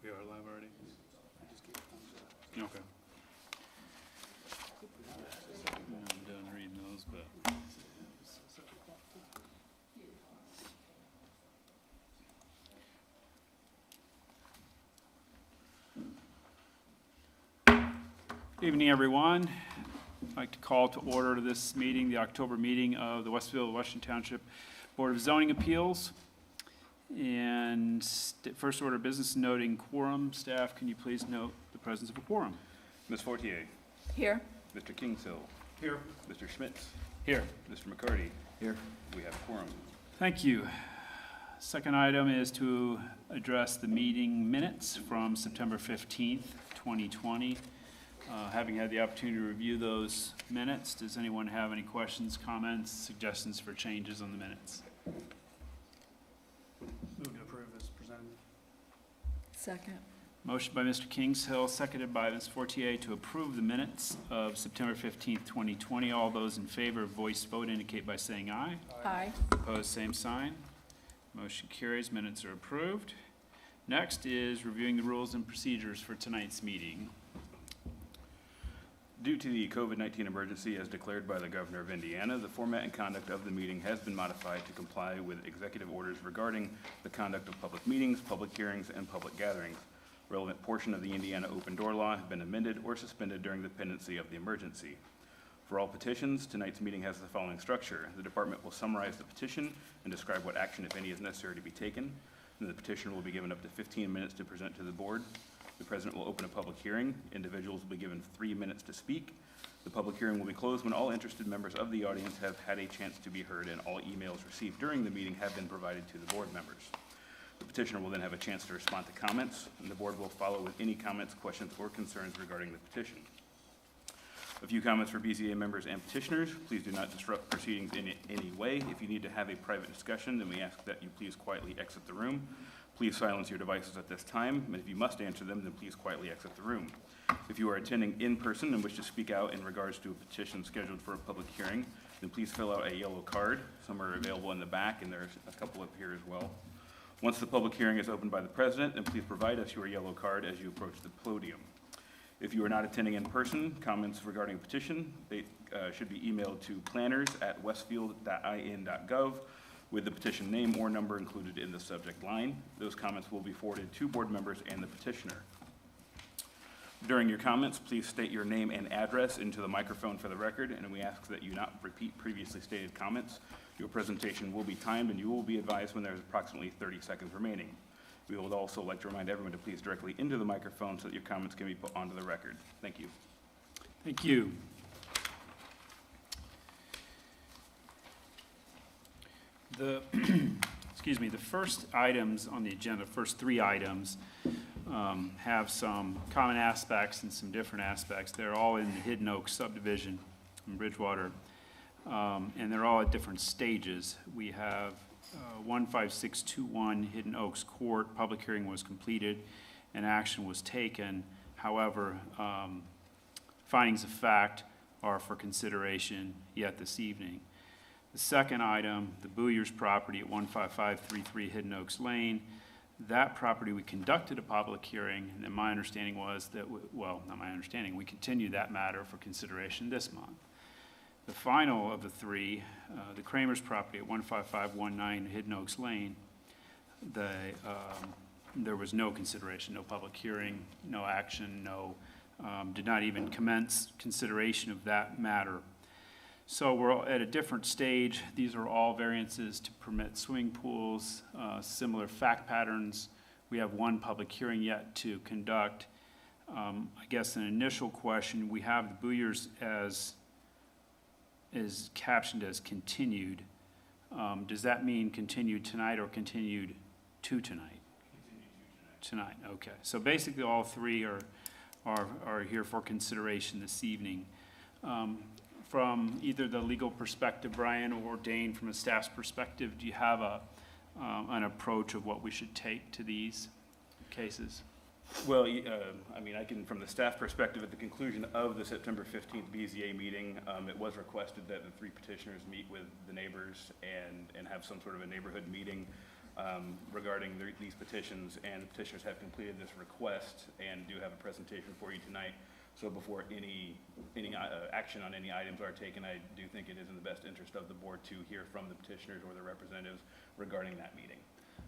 We are live already? Okay. I'm done reading those, but. Evening, everyone. I'd like to call to order this meeting, the October meeting of the Westfield, Washington Township Board of Zoning Appeals. And first order of business, noting quorum. Staff, can you please note the presence of a quorum? Ms. Fortier. Here. Mr. Kingshill. Here. Mr. Schmitz. Here. Mr. McCarty. Here. We have quorum. Thank you. Second item is to address the meeting minutes from September 15th, 2020. Having had the opportunity to review those minutes, does anyone have any questions, comments, suggestions for changes on the minutes? Move to approve as presented. Second. Motion by Mr. Kingshill, seconded by Ms. Fortier to approve the minutes of September 15th, 2020. All those in favor, voice vote indicate by saying aye. Aye. Opposed, same sign. Motion carries. Minutes are approved. Next is reviewing the rules and procedures for tonight's meeting. Due to the COVID-19 emergency as declared by the Governor of Indiana, the format and conduct of the meeting has been modified to comply with executive orders regarding the conduct of public meetings, public hearings, and public gatherings. Relevant portion of the Indiana open door law have been amended or suspended during the pendency of the emergency. For all petitions, tonight's meeting has the following structure. The department will summarize the petition and describe what action, if any, is necessary to be taken. And the petitioner will be given up to 15 minutes to present to the board. The president will open a public hearing. Individuals will be given 3 minutes to speak. The public hearing will be closed when all interested members of the audience have had a chance to be heard and all emails received during the meeting have been provided to the board members. The petitioner will then have a chance to respond to comments, and the board will follow with any comments, questions, or concerns regarding the petition. A few comments for BZA members and petitioners. Please do not disrupt proceedings in any way. If you need to have a private discussion, then we ask that you please quietly exit the room. Please silence your devices at this time, and if you must answer them, then please quietly exit the room. If you are attending in person and wish to speak out in regards to a petition scheduled for a public hearing, then please fill out a yellow card. Some are available in the back, and there's a couple up here as well. Once the public hearing is opened by the president, then please provide us your yellow card as you approach the podium. If you are not attending in person, comments regarding a petition should be emailed to planners@westfield.in.gov with the petition name or number included in the subject line. Those comments will be forwarded to board members and the petitioner. During your comments, please state your name and address into the microphone for the record, and we ask that you not repeat previously stated comments. Your presentation will be timed, and you will be advised when there is approximately 30 seconds remaining. We would also like to remind everyone to please directly into the microphone so that your comments can be put onto the record. Thank you. Thank you. The first items on the agenda, first 3 items, have some common aspects and some different aspects. They're all in the Hidden Oaks subdivision in Bridgewater, and they're all at different stages. We have 15621 Hidden Oaks Court. Public hearing was completed and action was taken. However, findings of fact are for consideration yet this evening. The second item, the Bowyer's property at 15533 Hidden Oaks Lane. That property, we conducted a public hearing, and my understanding was that, not my understanding, we continued that matter for consideration this month. The final of the 3, the Kramer's property at 15519 Hidden Oaks Lane, there was no consideration, no public hearing, no action, did not even commence consideration of that matter. So we're at a different stage. These are all variances to permit swimming pools, similar fact patterns. We have 1 public hearing yet to conduct. I guess an initial question, we have the Bowyer's is captioned as continued. Does that mean continued tonight or continued to tonight? Tonight, okay. So basically, all three are here for consideration this evening. From either the legal perspective, Brian, or Dane, from a staff's perspective, do you have an approach of what we should take to these cases? Well, I mean, I can, from the staff perspective, at the conclusion of the September 15th BZA meeting, it was requested that the three petitioners meet with the neighbors and have some sort of a neighborhood meeting regarding these petitions, and the petitioners have completed this request and do have a presentation for you tonight. So before any action on any items are taken, I do think it is in the best interest of the board to hear from the petitioners or their representatives regarding that meeting.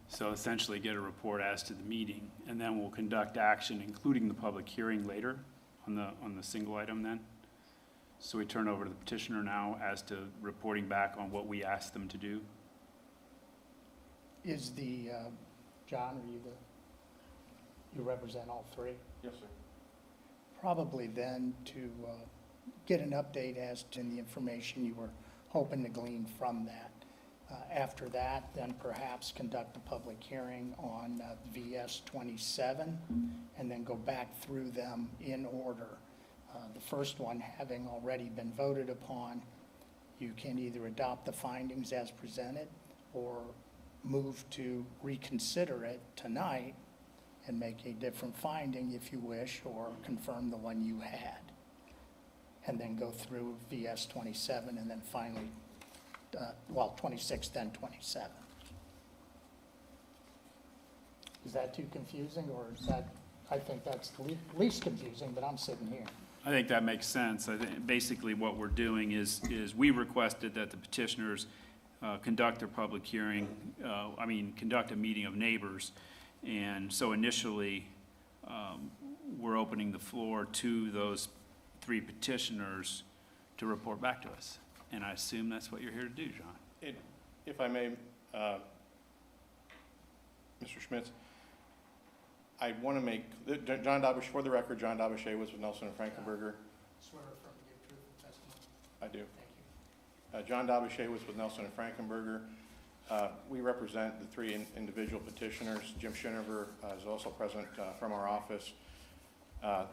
So essentially get a report as to the meeting, and then we'll conduct action, including the public hearing later on the single item then. So we turn over to the petitioner now as to reporting back on what we asked them to do. Is the, John, you represent all three? Yes, sir. Probably then to get an update as to the information you were hoping to glean from that. After that, then perhaps conduct a public hearing on VS 27 and then go back through them in order. The first one having already been voted upon, you can either adopt the findings as presented or move to reconsider it tonight and make a different finding if you wish, or confirm the one you had. And then go through VS 27 and then finally, 26, then 27. Is that too confusing, or is that, I think that's the least confusing, but I'm sitting here. I think that makes sense. I think basically what we're doing is we requested that the petitioners conduct their public hearing, conduct a meeting of neighbors. And so initially, we're opening the floor to those three petitioners to report back to us. And I assume that's what you're here to do, John. If I may, Mr. Schmitz, I want to make, John Dobish, for the record, John Dobishay was with Nelson and Frankenberger. Swear affirm to give truth and testimony. I do. Thank you. John Dobishay was with Nelson and Frankenberger. We represent the three individual petitioners. Jim Schinover is also present from our office.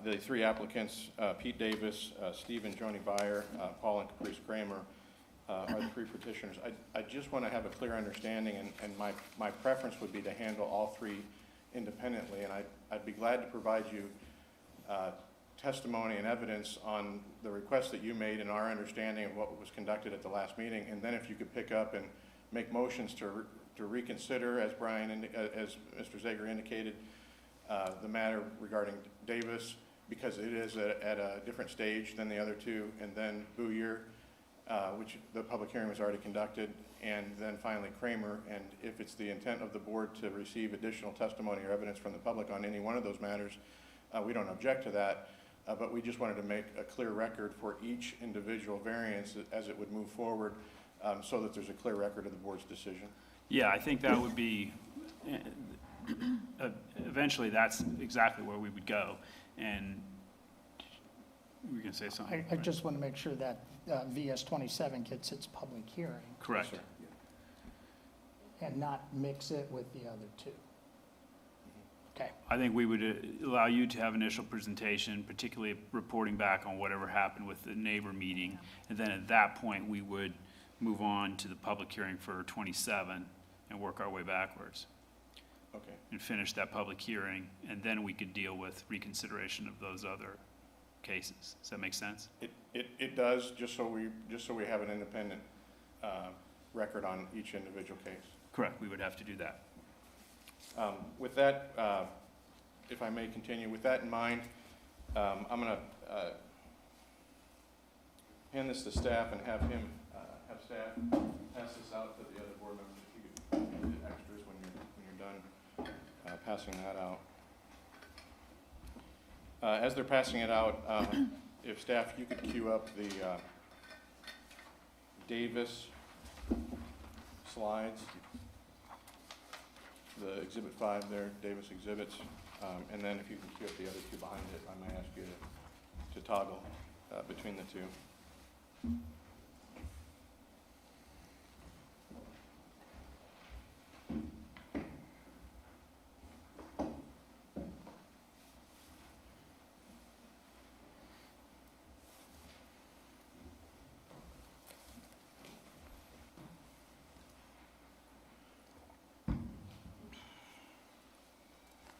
The three applicants, Pete Davis, Steve and Joni Beyer, Paul and Caprice Kramer, are the three petitioners. I just want to have a clear understanding, and my preference would be to handle all three independently, and I'd be glad to provide you testimony and evidence on the request that you made and our understanding of what was conducted at the last meeting, and then if you could pick up and make motions to reconsider, as as Mr. Zager indicated, the matter regarding Davis, because it is at a different stage than the other two, and then Booyer, which the public hearing was already conducted, and then finally Kramer. And if it's the intent of the board to receive additional testimony or evidence from the public on any one of those matters, we don't object to that, but we just wanted to make a clear record for each individual variance as it would move forward, so that there's a clear record of the board's decision. Yeah, I think that would be, eventually that's exactly where we would go. And you were going to say something? I just want to make sure that VS 27 gets its public hearing. Correct. Yes, sir. And not mix it with the other two. Okay. I think we would allow you to have initial presentation, particularly reporting back on whatever happened with the neighbor meeting. And then at that point, we would move on to the public hearing for 27 and work our way backwards. Okay. And finish that public hearing, and then we could deal with reconsideration of those other cases. Does that make sense? It does, just so we have an independent record on each individual case. Correct, we would have to do that. With that, if I may continue, with that in mind, I'm going to hand this to staff and have staff pass this out to the other board members. If you could give the extras when you're done passing that out. As they're passing it out, if staff, you could queue up the Davis slides, the Exhibit 5 there, Davis exhibits, and then if you can queue up the other two behind it, I might ask you to toggle between the two.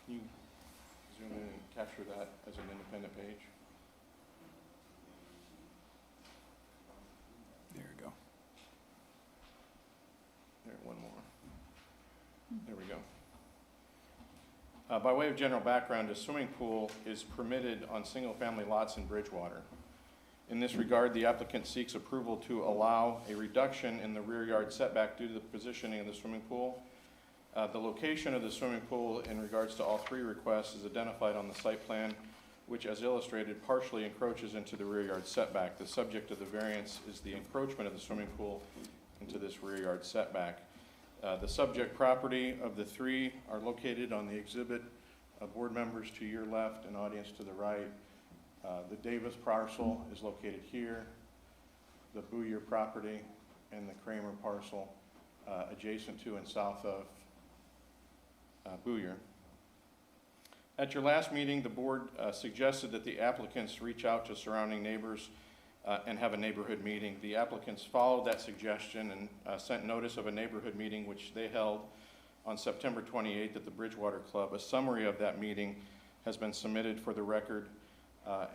Can you zoom in and capture that as an independent page? There we go. There, one more. There we go. By way of general background, a swimming pool is permitted on single-family lots in Bridgewater. In this regard, the applicant seeks approval to allow a reduction in the rear yard setback due to the positioning of the swimming pool. The location of the swimming pool in regards to all three requests is identified on the site plan, which, as illustrated, partially encroaches into the rear yard setback. The subject of the variance is the encroachment of the swimming pool into this rear yard setback. The subject property of the three are located on the exhibit. Board members to your left and audience to the right. The Davis parcel is located here. The Booyer property and the Kramer parcel adjacent to and south of Booyer. At your last meeting, the board suggested that the applicants reach out to surrounding neighbors and have a neighborhood meeting. The applicants followed that suggestion and sent notice of a neighborhood meeting, which they held on September 28th at the Bridgewater Club. A summary of that meeting has been submitted for the record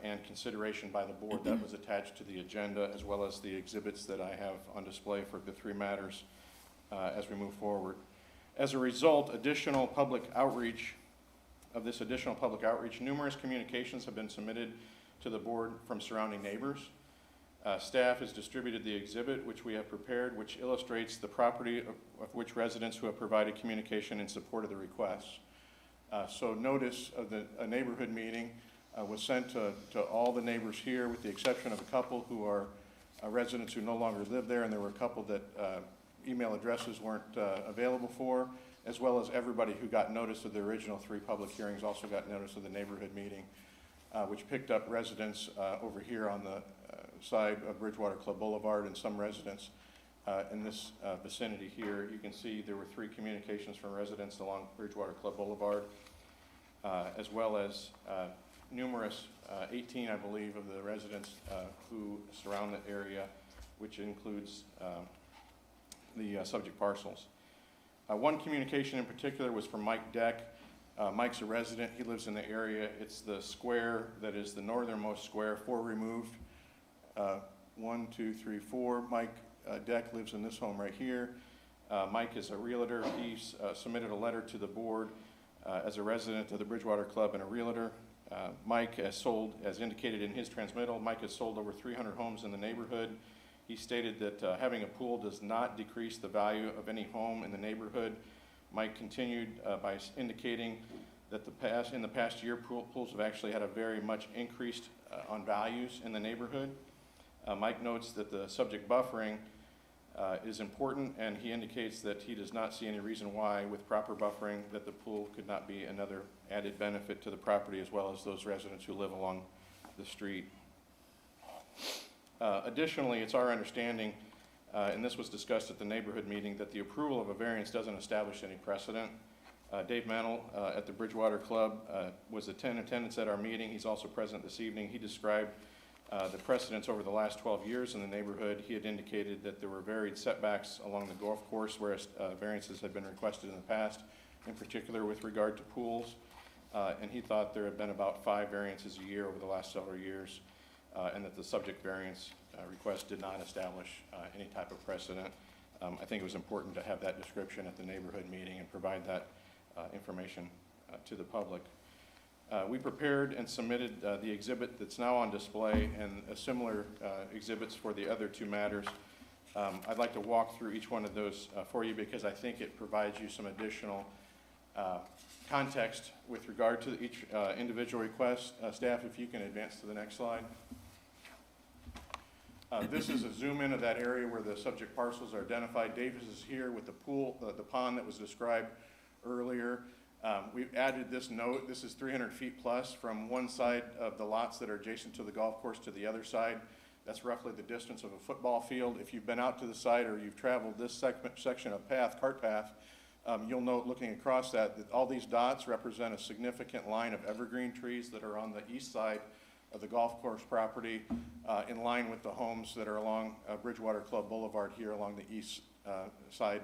and consideration by the board. That was attached to the agenda, as well as the exhibits that I have on display for the three matters as we move forward. As a result, additional public outreach, numerous communications have been submitted to the board from surrounding neighbors. Staff has distributed the exhibit which we have prepared, which illustrates the property of which residents who have provided communication in support of the requests. So notice of a neighborhood meeting was sent to all the neighbors here, with the exception of a couple who are residents who no longer live there, and there were a couple that email addresses weren't available for, as well as everybody who got notice of the original three public hearings also got notice of the neighborhood meeting, which picked up residents over here on the side of Bridgewater Club Boulevard and some residents in this vicinity here. You can see there were three communications from residents along Bridgewater Club Boulevard, as well as numerous, 18 I believe, of the residents who surround the area, which includes the subject parcels. One communication in particular was from Mike Deck. Mike's a resident. He lives in the area. It's the square that is the northernmost square, 4 removed. 1, 2, 3, 4. Mike Deck lives in this home right here. Mike is a realtor. He's submitted a letter to the board as a resident of the Bridgewater Club and a realtor. Mike has sold, as indicated in his transmittal, Mike has sold over 300 homes in the neighborhood. He stated that having a pool does not decrease the value of any home in the neighborhood. Mike continued by indicating that in the past year, pools have actually had a very much increased on values in the neighborhood. Mike notes that the subject buffering is important, and he indicates that he does not see any reason why, with proper buffering, that the pool could not be another added benefit to the property, as well as those residents who live along the street. Additionally, it's our understanding, and this was discussed at the neighborhood meeting, that the approval of a variance doesn't establish any precedent. Dave Mantle at the Bridgewater Club was in attendance at our meeting. He's also present this evening. He described the precedents over the last 12 years in the neighborhood. He had indicated that there were varied setbacks along the golf course, whereas variances had been requested in the past, in particular with regard to pools. And he thought there had been about 5 variances a year over the last several years, and that the subject variance request did not establish any type of precedent. I think it was important to have that description at the neighborhood meeting and provide that information to the public. We prepared and submitted the exhibit that's now on display, and similar exhibits for the other 2 matters. I'd like to walk through each one of those for you, because I think it provides you some additional context with regard to each individual request. Staff, if you can advance to the next slide. This is a zoom in of that area where the subject parcels are identified. Davis is here with the pool, the pond that was described earlier. We've added this note. This is 300 feet plus from one side of the lots that are adjacent to the golf course to the other side. That's roughly the distance of a football field. If you've been out to the site or you've traveled this section of cart path, you'll note, looking across that all these dots represent a significant line of evergreen trees that are on the east side of the golf course property, in line with the homes that are along Bridgewater Club Boulevard here along the east side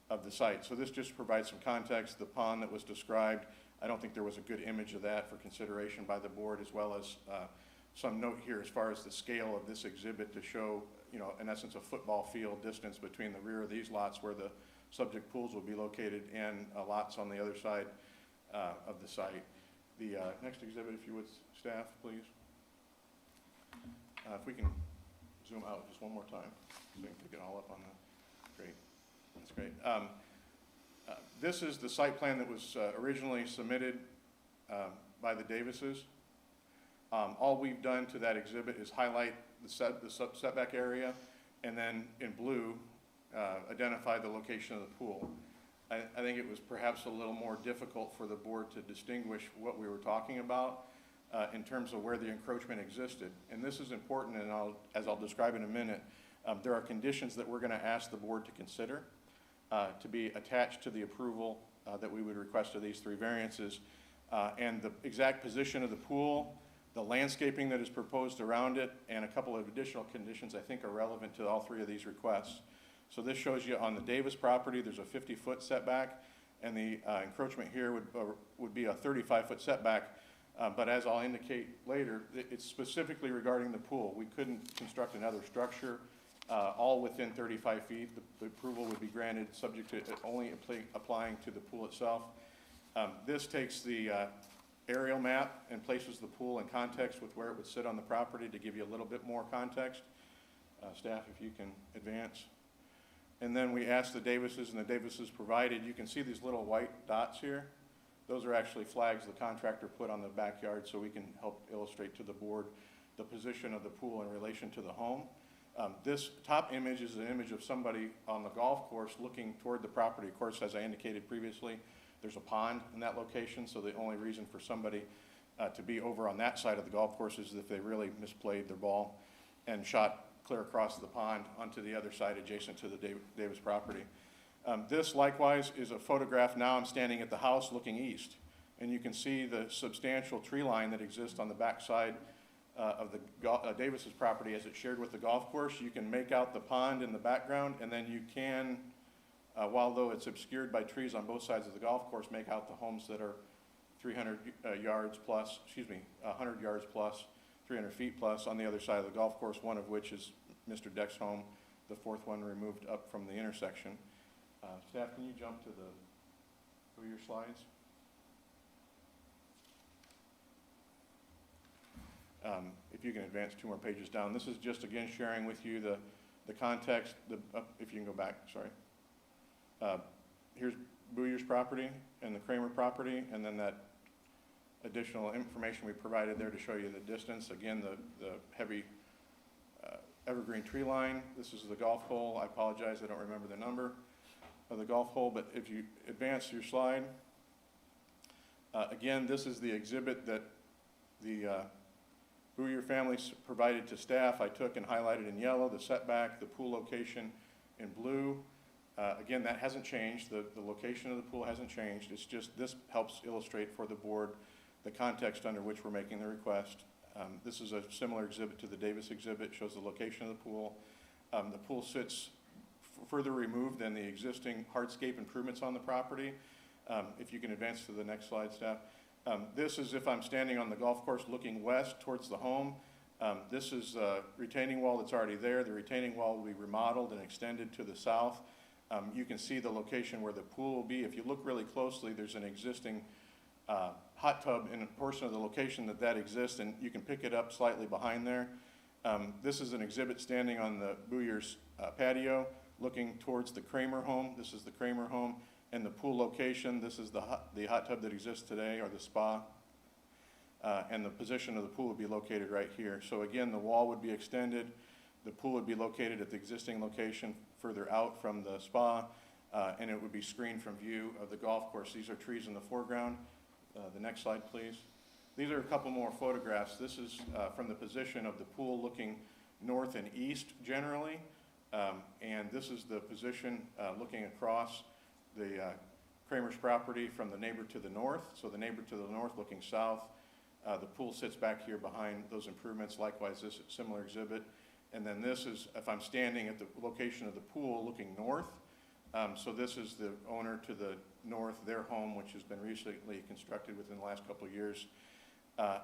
of the site. So this just provides some context. The pond that was described I don't think there was a good image of that for consideration by the board, as well as some note here as far as the scale of this exhibit to show, you know, in essence, a football field distance between the rear of these lots where the subject pools will be located and lots on the other side of the site. The next exhibit, if you would, staff, please. If we can zoom out just one more time, so we can pick it all up on the, great, that's great. This is the site plan that was originally submitted by the Davises. All we've done to that exhibit is highlight the setback area, and then in blue, identify the location of the pool. I think it was perhaps a little more difficult for the board to distinguish what we were talking about in terms of where the encroachment existed. And this is important, and as I'll describe in a minute, there are conditions that we're going to ask the board to consider to be attached to the approval that we would request of these three variances. And the exact position of the pool, the landscaping that is proposed around it, and a couple of additional conditions I think are relevant to all three of these requests. So this shows you on the Davis property, there's a 50-foot setback, and the encroachment here would be a 35-foot setback. But as I'll indicate later, it's specifically regarding the pool. We couldn't construct another structure all within 35 feet. The approval would be granted subject to it only applying to the pool itself. This takes the aerial map and places the pool in context with where it would sit on the property to give you a little bit more context. Staff, if you can advance. And then we asked the Davises, and the Davises provided, you can see these little white dots here. Those are actually flags the contractor put on the backyard so we can help illustrate to the board the position of the pool in relation to the home. This top image is an image of somebody on the golf course looking toward the property. Of course, as I indicated previously, there's a pond in that location, so the only reason for somebody to be over on that side of the golf course is if they really misplayed their ball and shot clear across the pond onto the other side adjacent to the Davis property. This likewise is a photograph. Now I'm standing at the house looking east, and you can see the substantial tree line that exists on the back side of the Davis's property as it's shared with the golf course. You can make out the pond in the background, and then you can, while though it's obscured by trees on both sides of the golf course, make out the homes that are 300 yards plus, 100 yards plus, 300 feet plus on the other side of the golf course, one of which is Mr. Deck's home, the fourth one removed up from the intersection. Staff, can you jump to your slides? If you can advance 2 more pages down. This is just, again, sharing with you the context. If you can go back, sorry. Here's Bowyer's property and the Kramer property, and then that additional information we provided there to show you the distance. Again, the heavy evergreen tree line. This is the golf hole. I apologize, I don't remember the number of the golf hole, but if you advance your slide, again, this is the exhibit that the Bowyer family provided to staff. I took and highlighted in yellow the setback, the pool location in blue. Again, that hasn't changed. The location of the pool hasn't changed. It's just this helps illustrate for the board the context under which we're making the request. This is a similar exhibit to the Davis exhibit. It shows the location of the pool. The pool sits further removed than the existing hardscape improvements on the property. If you can advance to the next slide, staff. This is if I'm standing on the golf course looking west towards the home. This is a retaining wall that's already there. The retaining wall will be remodeled and extended to the south. You can see the location where the pool will be. If you look really closely, there's an existing hot tub in a portion of the location that exists, and you can pick it up slightly behind there. This is an exhibit standing on the Bowyer's patio looking towards the Kramer home. This is the Kramer home, and the pool location. This is the hot tub that exists today, or the spa. And the position of the pool would be located right here. So again, the wall would be extended. The pool would be located at the existing location further out from the spa, and it would be screened from view of the golf course. These are trees in the foreground. The next slide, please. These are a couple more photographs. This is from the position of the pool looking north and east generally, and this is the position looking across the Kramer's property from the neighbor to the north. So the neighbor to the north looking south. The pool sits back here behind those improvements. Likewise, this similar exhibit. And then this is if I'm standing at the location of the pool looking north. So this is the owner to the north, their home, which has been recently constructed within the last couple of years.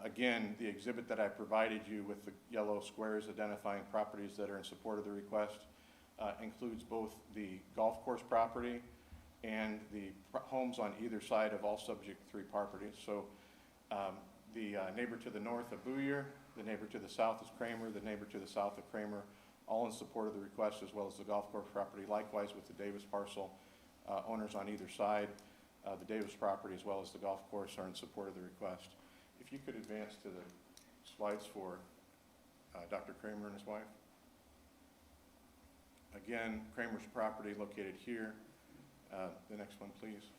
Again, the exhibit that I provided you with the yellow squares identifying properties that are in support of the request includes both the golf course property and the homes on either side of all subject 3 properties. So the neighbor to the north of Booyer, the neighbor to the south is Kramer, the neighbor to the south of Kramer, all in support of the request, as well as the golf course property. Likewise with the Davis parcel, owners on either side, the Davis property as well as the golf course are in support of the request. If you could advance to the slides for Dr. Kramer and his wife. Again, Kramer's property located here. The next one, please.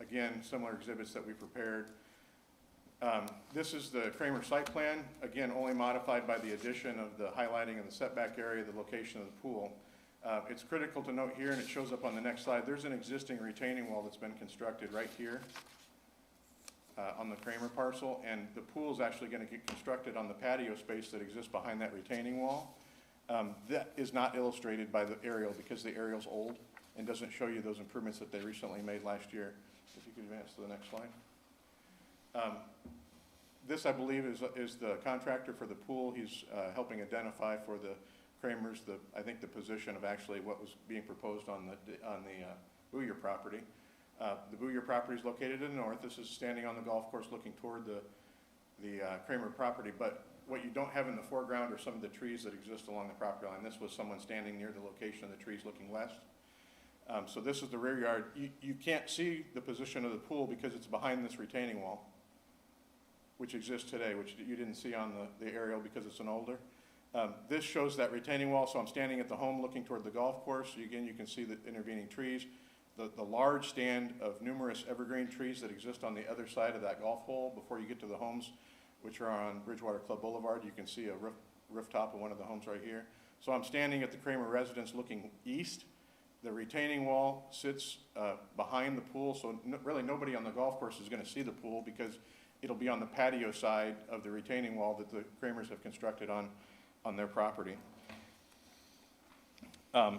Again, similar exhibits that we prepared. This is the Kramer site plan, again, only modified by the addition of the highlighting of the setback area, the location of the pool. It's critical to note here, and it shows up on the next slide, there's an existing retaining wall that's been constructed right here on the Kramer parcel, and the pool is actually going to get constructed on the patio space that exists behind that retaining wall. That is not illustrated by the aerial because the aerial's old and doesn't show you those improvements that they recently made last year. If you could advance to the next slide. This, I believe, is the contractor for the pool. He's helping identify for the Kramers, I think the position of actually what was being proposed on the Booyer property. The Booyer property is located in the north. This is standing on the golf course looking toward the Kramer property, but what you don't have in the foreground are some of the trees that exist along the property line. This was someone standing near the location of the trees looking west. So this is the rear yard. You can't see the position of the pool because it's behind this retaining wall, which exists today, which you didn't see on the aerial because it's an older. This shows that retaining wall, so I'm standing at the home looking toward the golf course. Again, you can see the intervening trees. The large stand of numerous evergreen trees that exist on the other side of that golf hole before you get to the homes, which are on Bridgewater Club Boulevard. You can see a rooftop of one of the homes right here. So I'm standing at the Kramer residence looking east. The retaining wall sits behind the pool, so really nobody on the golf course is going to see the pool because it'll be on the patio side of the retaining wall that the Kramers have constructed on their property.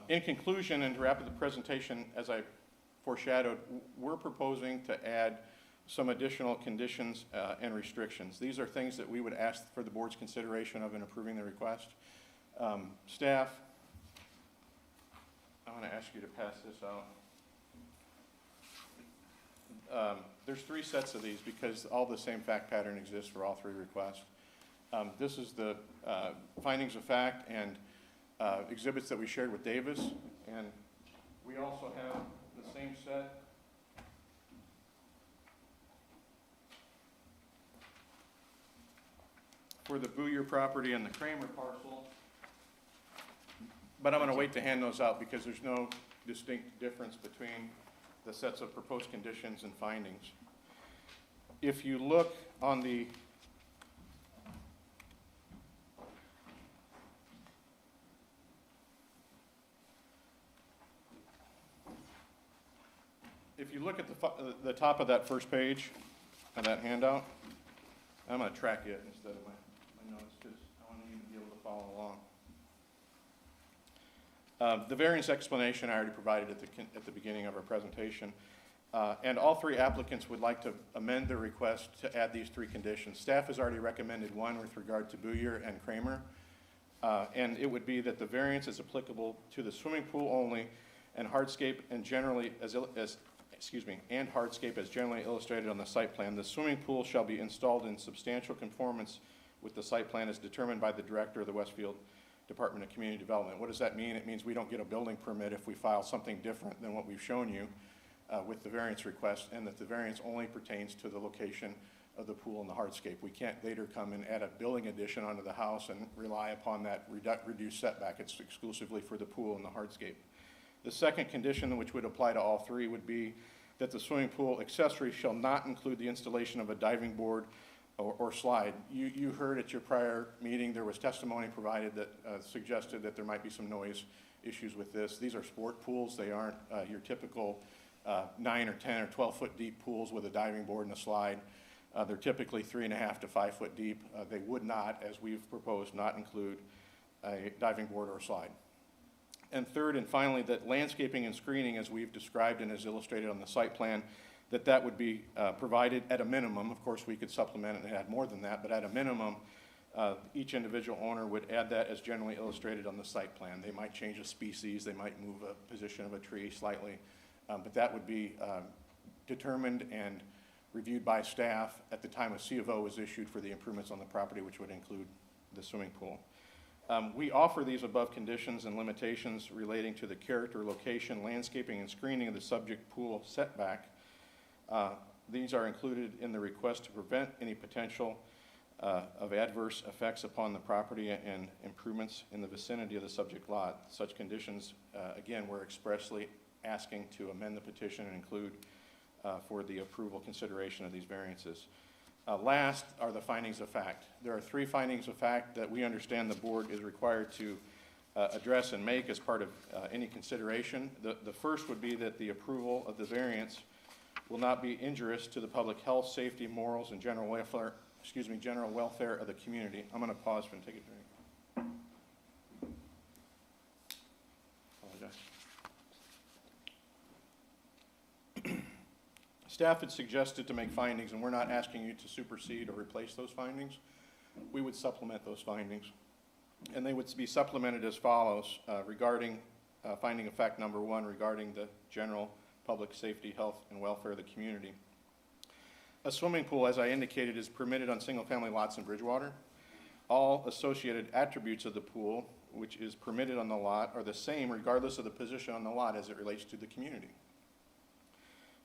In conclusion, and to wrap up the presentation, as I foreshadowed, we're proposing to add some additional conditions and restrictions. These are things that we would ask for the board's consideration of in approving the request. Staff, I want to ask you to pass this out. There's 3 sets of these because all the same fact pattern exists for all 3 requests. This is the findings of fact and exhibits that we shared with Davis, and we also have the same set for the Booyer property and the Kramer parcel. But I'm going to wait to hand those out because there's no distinct difference between the sets of proposed conditions and findings. If you look on the at the top of that first page of that handout, I'm going to track it instead of my notes because I want you to be able to follow along. The variance explanation I already provided at the beginning of our presentation. And all 3 applicants would like to amend their request to add these 3 conditions. Staff has already recommended one with regard to Booyer and Kramer. And it would be that the variance is applicable to the swimming pool only and hardscape and generally hardscape as generally illustrated on the site plan. The swimming pool shall be installed in substantial conformance with the site plan as determined by the director of the Westfield Department of Community Development. What does that mean? It means we don't get a building permit if we file something different than what we've shown you with the variance request, and that the variance only pertains to the location of the pool and the hardscape. We can't later come and add a building addition onto the house and rely upon that reduced setback. It's exclusively for the pool and the hardscape. The second condition, which would apply to all 3, would be that the swimming pool accessory shall not include the installation of a diving board or slide. You heard at your prior meeting there was testimony provided that suggested that there might be some noise issues with this. These are sport pools. They aren't your typical 9 or 10 or 12 foot deep pools with a diving board and a slide. They're typically 3.5 to 5 foot deep. They would not, as we've proposed, not include a diving board or slide. And third and finally, that landscaping and screening, as we've described and as illustrated on the site plan, that would be provided at a minimum. Of course, we could supplement it and add more than that, but at a minimum, each individual owner would add that as generally illustrated on the site plan. They might change a species, they might move a position of a tree slightly, but that would be determined and reviewed by staff at the time a C of O is issued for the improvements on the property, which would include the swimming pool. We offer these above conditions and limitations relating to the character, location, landscaping, and screening of the subject pool setback. These are included in the request to prevent any potential of adverse effects upon the property and improvements in the vicinity of the subject lot. Such conditions, again, we're expressly asking to amend the petition and include for the approval consideration of these variances. Last are the findings of fact. There are 3 findings of fact that we understand the board is required to address and make as part of any consideration. The first would be that the approval of the variance will not be injurious to the public health, safety, morals, and general welfare of the community. I'm going to pause and take a drink. Apologize. Staff had suggested to make findings, and we're not asking you to supersede or replace those findings. We would supplement those findings. And they would be supplemented as follows regarding finding of fact number 1 regarding the general public safety, health, and welfare of the community. A swimming pool, as I indicated, is permitted on single-family lots in Bridgewater. All associated attributes of the pool, which is permitted on the lot, are the same regardless of the position on the lot as it relates to the community.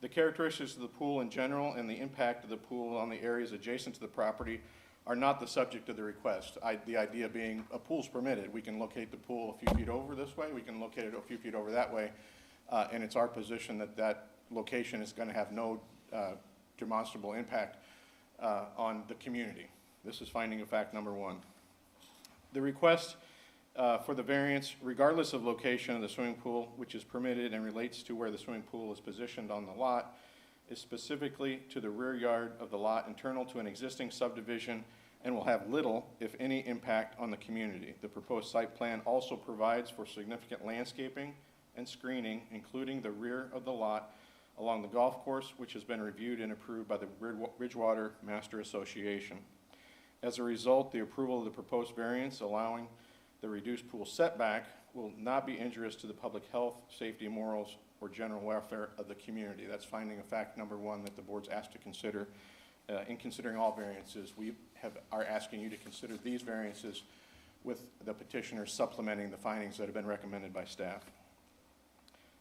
The characteristics of the pool in general and the impact of the pool on the areas adjacent to the property are not the subject of the request. The idea being a pool's permitted. We can locate the pool a few feet over this way, we can locate it a few feet over that way, and it's our position that that location is going to have no demonstrable impact on the community. This is finding of fact number 1. The request for the variance, regardless of location of the swimming pool, which is permitted and relates to where the swimming pool is positioned on the lot, is specifically to the rear yard of the lot internal to an existing subdivision and will have little, if any, impact on the community. The proposed site plan also provides for significant landscaping and screening, including the rear of the lot along the golf course, which has been reviewed and approved by the Bridgewater Master Association. As a result, the approval of the proposed variance allowing the reduced pool setback will not be injurious to the public health, safety, morals, or general welfare of the community. That's finding of fact number 1 that the board's asked to consider. In considering all variances, we are asking you to consider these variances with the petitioner supplementing the findings that have been recommended by staff.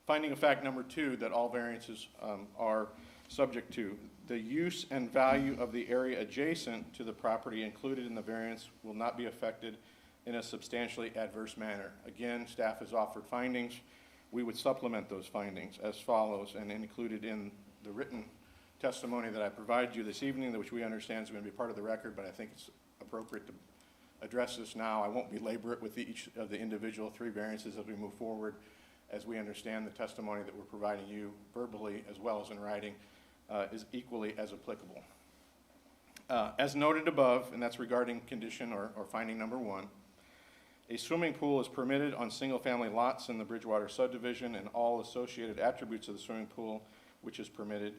Finding of fact number 2 that all variances are subject to. The use and value of the area adjacent to the property included in the variance will not be affected in a substantially adverse manner. Again, staff has offered findings. We would supplement those findings as follows, and included in the written testimony that I provided you this evening, which we understand is going to be part of the record, but I think it's appropriate to address this now. I won't belabor it with each of the individual 3 variances as we move forward, as we understand the testimony that we're providing you verbally as well as in writing is equally as applicable. As noted above, and that's regarding condition or finding number 1, a swimming pool is permitted on single-family lots in the Bridgewater subdivision, and all associated attributes of the swimming pool, which is permitted,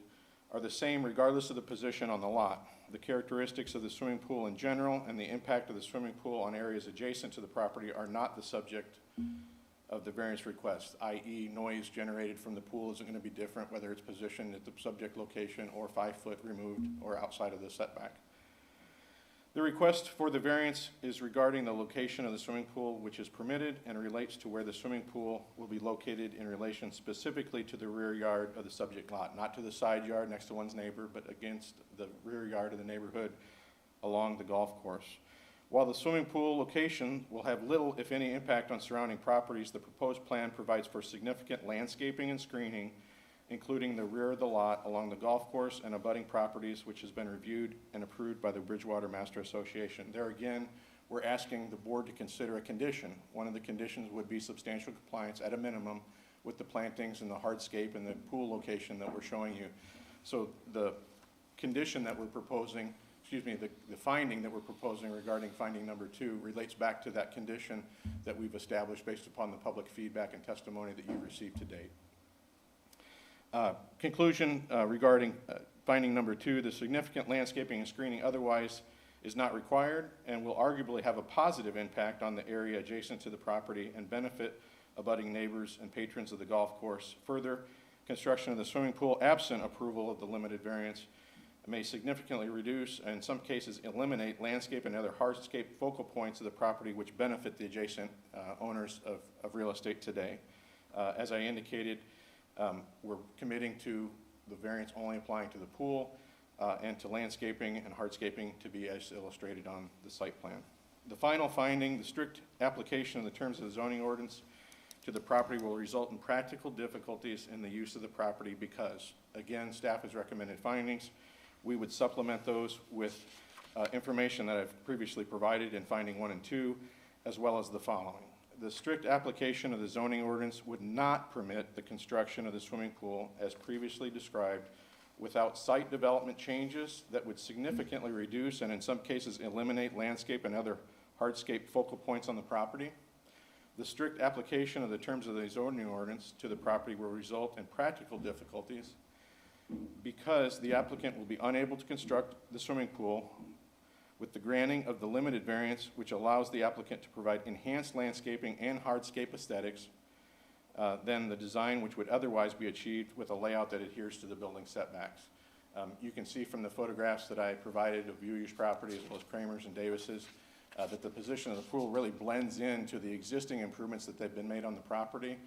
are the same regardless of the position on the lot. The characteristics of the swimming pool in general and the impact of the swimming pool on areas adjacent to the property are not the subject of the variance request, i.e. noise generated from the pool isn't going to be different whether it's positioned at the subject location or 5 foot removed or outside of the setback. The request for the variance is regarding the location of the swimming pool, which is permitted and relates to where the swimming pool will be located in relation specifically to the rear yard of the subject lot, not to the side yard next to one's neighbor, but against the rear yard of the neighborhood along the golf course. While the swimming pool location will have little, if any, impact on surrounding properties, the proposed plan provides for significant landscaping and screening, including the rear of the lot along the golf course and abutting properties, which has been reviewed and approved by the Bridgewater Master Association. There again, we're asking the board to consider a condition. One of the conditions would be substantial compliance at a minimum with the plantings and the hardscape and the pool location that we're showing you. So the condition that we're proposing the finding that we're proposing regarding finding number 2 relates back to that condition that we've established based upon the public feedback and testimony that you've received to date. Conclusion regarding finding number 2, the significant landscaping and screening otherwise is not required and will arguably have a positive impact on the area adjacent to the property and benefit abutting neighbors and patrons of the golf course. Further, construction of the swimming pool absent approval of the limited variance may significantly reduce and in some cases eliminate landscape and other hardscape focal points of the property which benefit the adjacent owners of real estate today. As I indicated, we're committing to the variance only applying to the pool and to landscaping and hardscaping to be as illustrated on the site plan. The final finding, the strict application of the terms of the zoning ordinance to the property will result in practical difficulties in the use of the property because, again, staff has recommended findings. We would supplement those with information that I've previously provided in finding 1 and 2, as well as the following. The strict application of the zoning ordinance would not permit the construction of the swimming pool as previously described without site development changes that would significantly reduce and in some cases eliminate landscape and other hardscape focal points on the property. The strict application of the terms of the zoning ordinance to the property will result in practical difficulties because the applicant will be unable to construct the swimming pool with the granting of the limited variance which allows the applicant to provide enhanced landscaping and hardscape aesthetics than the design which would otherwise be achieved with a layout that adheres to the building setbacks. You can see from the photographs that I provided of View Use property as well as Kramer's and Davis's that the position of the pool really blends into the existing improvements that they've been made on the property.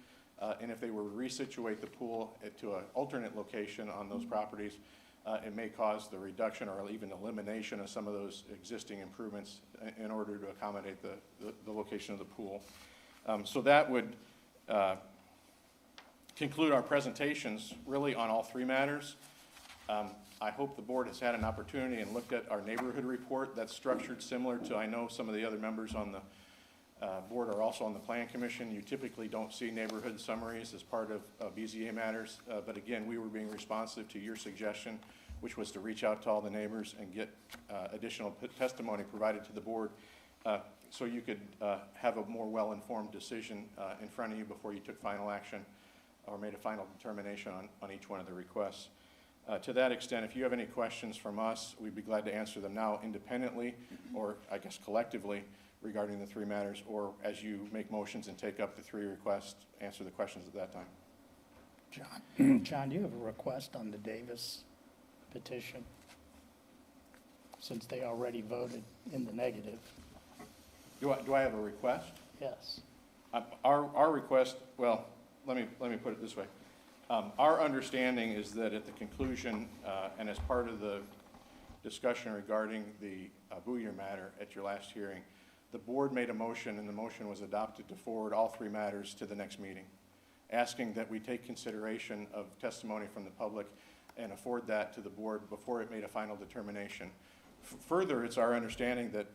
And if they were to resituate the pool to an alternate location on those properties, it may cause the reduction or even elimination of some of those existing improvements in order to accommodate the location of the pool. So that would conclude our presentations really on all 3 matters. I hope the board has had an opportunity and looked at our neighborhood report that's structured similar to, I know some of the other members on the board are also on the Plan Commission. You typically don't see neighborhood summaries as part of BZA matters, but again, we were being responsive to your suggestion, which was to reach out to all the neighbors and get additional testimony provided to the board so you could have a more well-informed decision in front of you before you took final action or made a final determination on each one of the requests. To that extent, if you have any questions from us, we'd be glad to answer them now independently or I guess collectively regarding the 3 matters, or as you make motions and take up the 3 requests, answer the questions at that time. John, do you have a request on the Davis petition? Since they already voted in the negative. Do I have a request? Yes. Our request, well, let me put it this way. Our understanding is that at the conclusion and as part of the discussion regarding the Booyer matter at your last hearing, the board made a motion and the motion was adopted to forward all 3 matters to the next meeting, asking that we take consideration of testimony from the public and afford that to the board before it made a final determination. Further, it's our understanding that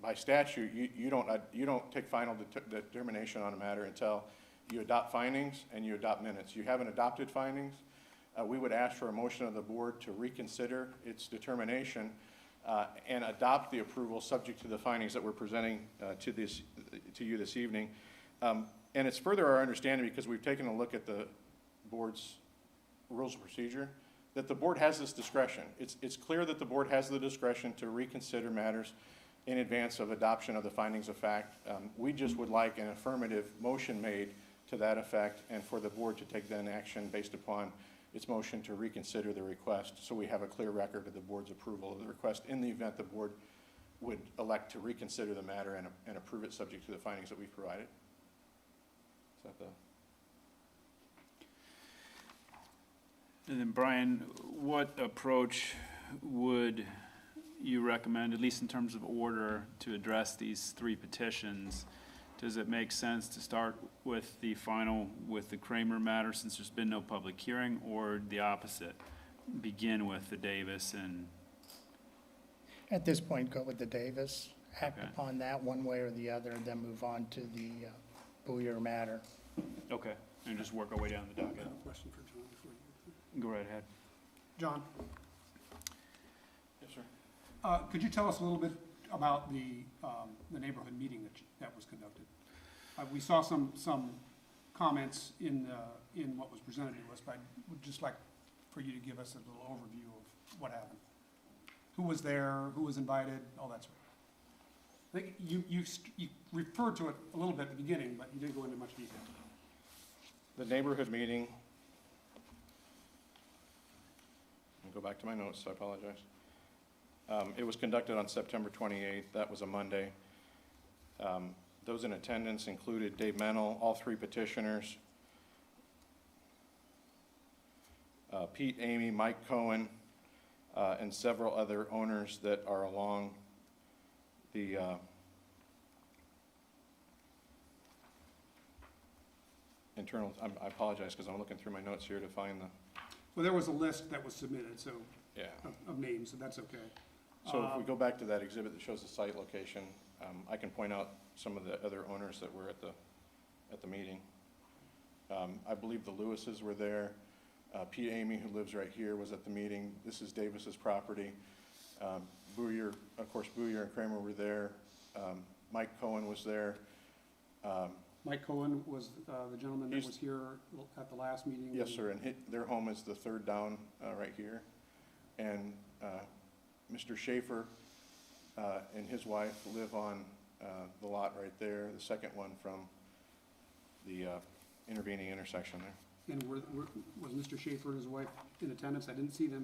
by statute, you don't take final determination on a matter until you adopt findings and you adopt minutes. You haven't adopted findings. We would ask for a motion of the board to reconsider its determination and adopt the approval subject to the findings that we're presenting to you this evening. And it's further our understanding, because we've taken a look at the board's rules of procedure, that the board has this discretion. It's clear that the board has the discretion to reconsider matters in advance of adoption of the findings of fact. We just would like an affirmative motion made to that effect and for the board to take then action based upon its motion to reconsider the request, so we have a clear record of the board's approval of the request in the event the board would elect to reconsider the matter and approve it subject to the findings that we've provided. Is that the... And then Brian, what approach would you recommend, at least in terms of order, to address these 3 petitions? Does it make sense to start with the final, with the Kramer matter, since there's been no public hearing, or the opposite, begin with the Davis and? At this point, go with the Davis, act Okay. upon that one way or the other, and then move on to the Booyer matter. Okay, and just work our way down the I docket. have a question for John before you. Go right ahead. John, Yes, sir. Could you tell us a little bit about the neighborhood meeting that was conducted? We saw some comments in what was presented to us, but I would just like for you to give us a little overview of what happened. Who was there, who was invited, all that sort of thing. I think you referred to it a little bit at the beginning, but you didn't go into much detail. The neighborhood meeting, let me go back to my notes, so I apologize. It was conducted on September 28th. That was a Monday. Those in attendance included Dave Mennel, all three petitioners, Pete, Amy, Mike Cohen, and several other owners that are along the internal. I apologize because I'm looking through my notes here to find the. Well, there was a list that was submitted, so, Yeah. of names, so that's okay. So if we go back to that exhibit that shows the site location, I can point out some of the other owners that were at the meeting. I believe the Lewises were there. Pete Amy, who lives right here, was at the meeting. This is Davis's property. Booyer, of course, Booyer and Kramer were there. Mike Cohen was there. Mike Cohen was the gentleman that He's- was here at the last meeting? Yes, sir, and their home is the third down right here. And Mr. Schaefer and his wife live on the lot right there, the second one from the intervening intersection there. And was Mr. Schaefer and his wife in attendance? I didn't see them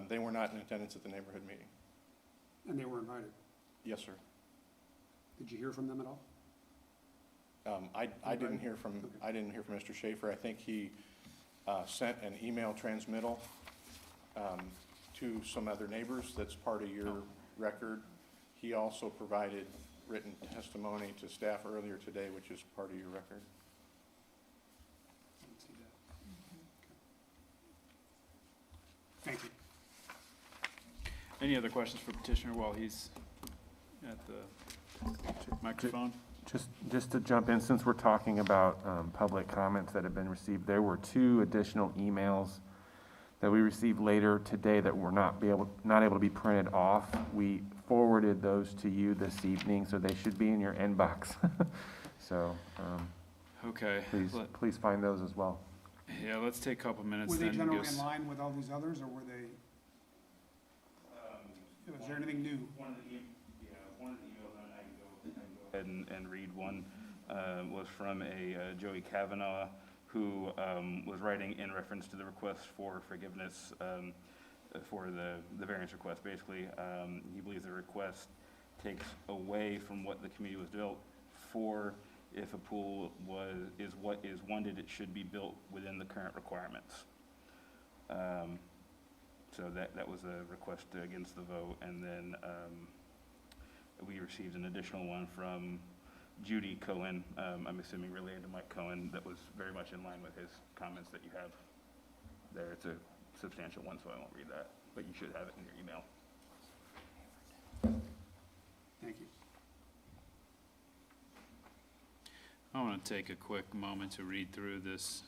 They were not in attendance at the neighborhood meeting. and they were invited. Yes, sir. Did you hear from them at all? I didn't hear from Mr. Schaefer. I think he sent an email transmittal to some other neighbors. That's part of your record. He also provided written testimony to staff earlier today, which is part of your record. I didn't see that. Thank you. Any other questions for petitioner while he's at the microphone? Just to jump in, since we're talking about public comments that have been received, there were 2 additional emails that we received later today that were not able to be printed off. We forwarded those to you this evening, so they should be in your inbox. So Okay. please find those as well. Yeah, let's take a couple minutes Were then. they generally Gives- in line with all these others, or were they, was there anything new? One of the emails, I can go ahead and read one, was from a Joey Kavanaugh, who was writing in reference to the request for forgiveness for the variance request, basically. He believes the request takes away from what the community was built for. If a pool is what is wanted, it should be built within the current requirements. So that was a request against the vote. And then we received an additional one from Judy Cohen, I'm assuming related to Mike Cohen, that was very much in line with his comments that you have there. It's a substantial one, so I won't read that, but you should have it in your email. Thank you. I want to take a quick moment to read through these.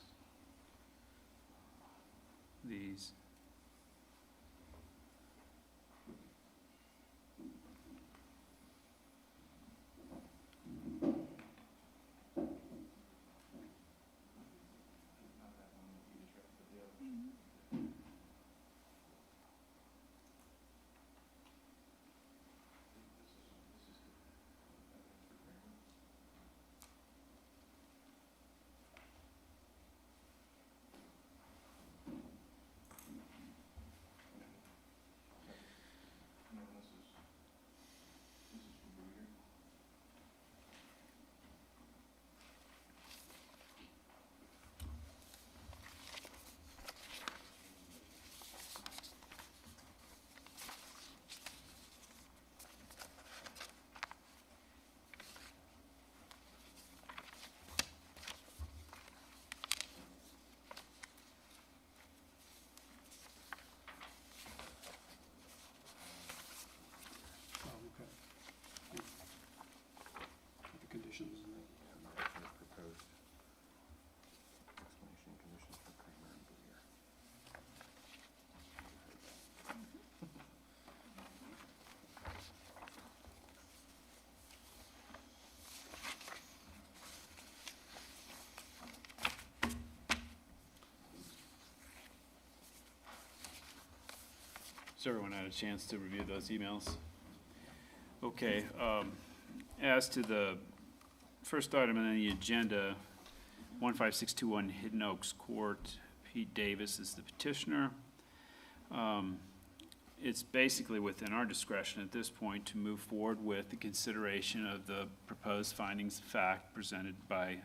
So everyone had a chance to review those emails? Okay, as to the first item on the agenda, 15621 Hidden Oaks Court, Pete Davis is the petitioner. It's basically within our discretion at this point to move forward with the consideration of the proposed findings of fact presented by,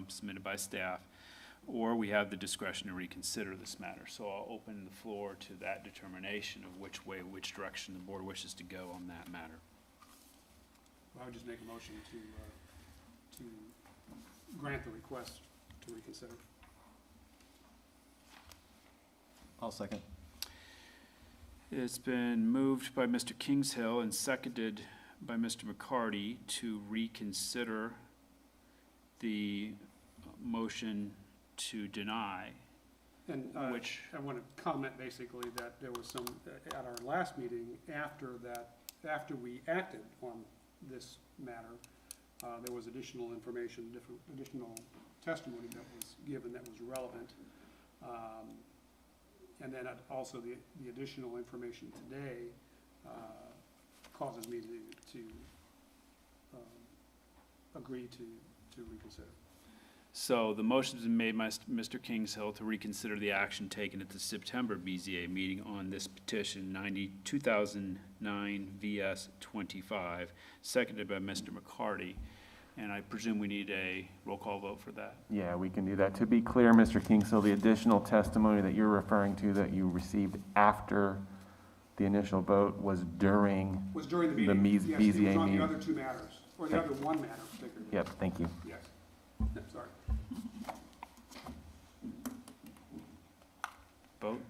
submitted by staff, or we have the discretion to reconsider this matter. So I'll open the floor to that determination of which way, which direction the board wishes to go on that matter. I would just make a motion to grant the request to reconsider. I'll second. It's been moved by Mr. Kingshill and seconded by Mr. McCarty to reconsider the motion to deny, And which, I want to comment basically that there was some, at our last meeting, after we acted on this matter, there was additional information, additional testimony that was given that was relevant. And then also the additional information today causes me to agree to reconsider. so the motion's been made by Mr. Kingshill to reconsider the action taken at the September BZA meeting on this petition 2009 VS 25, seconded by Mr. McCarty. And I presume we need a roll call vote for that. Yeah, we can do that. To be clear, Mr. Kingshill, the additional testimony that you're referring to that you received after the initial vote was during, Was during the The meeting. Yes, it BZA was on meeting. the other two matters, or the other one matter particularly. yep, thank you. Yes. Sorry. Vote?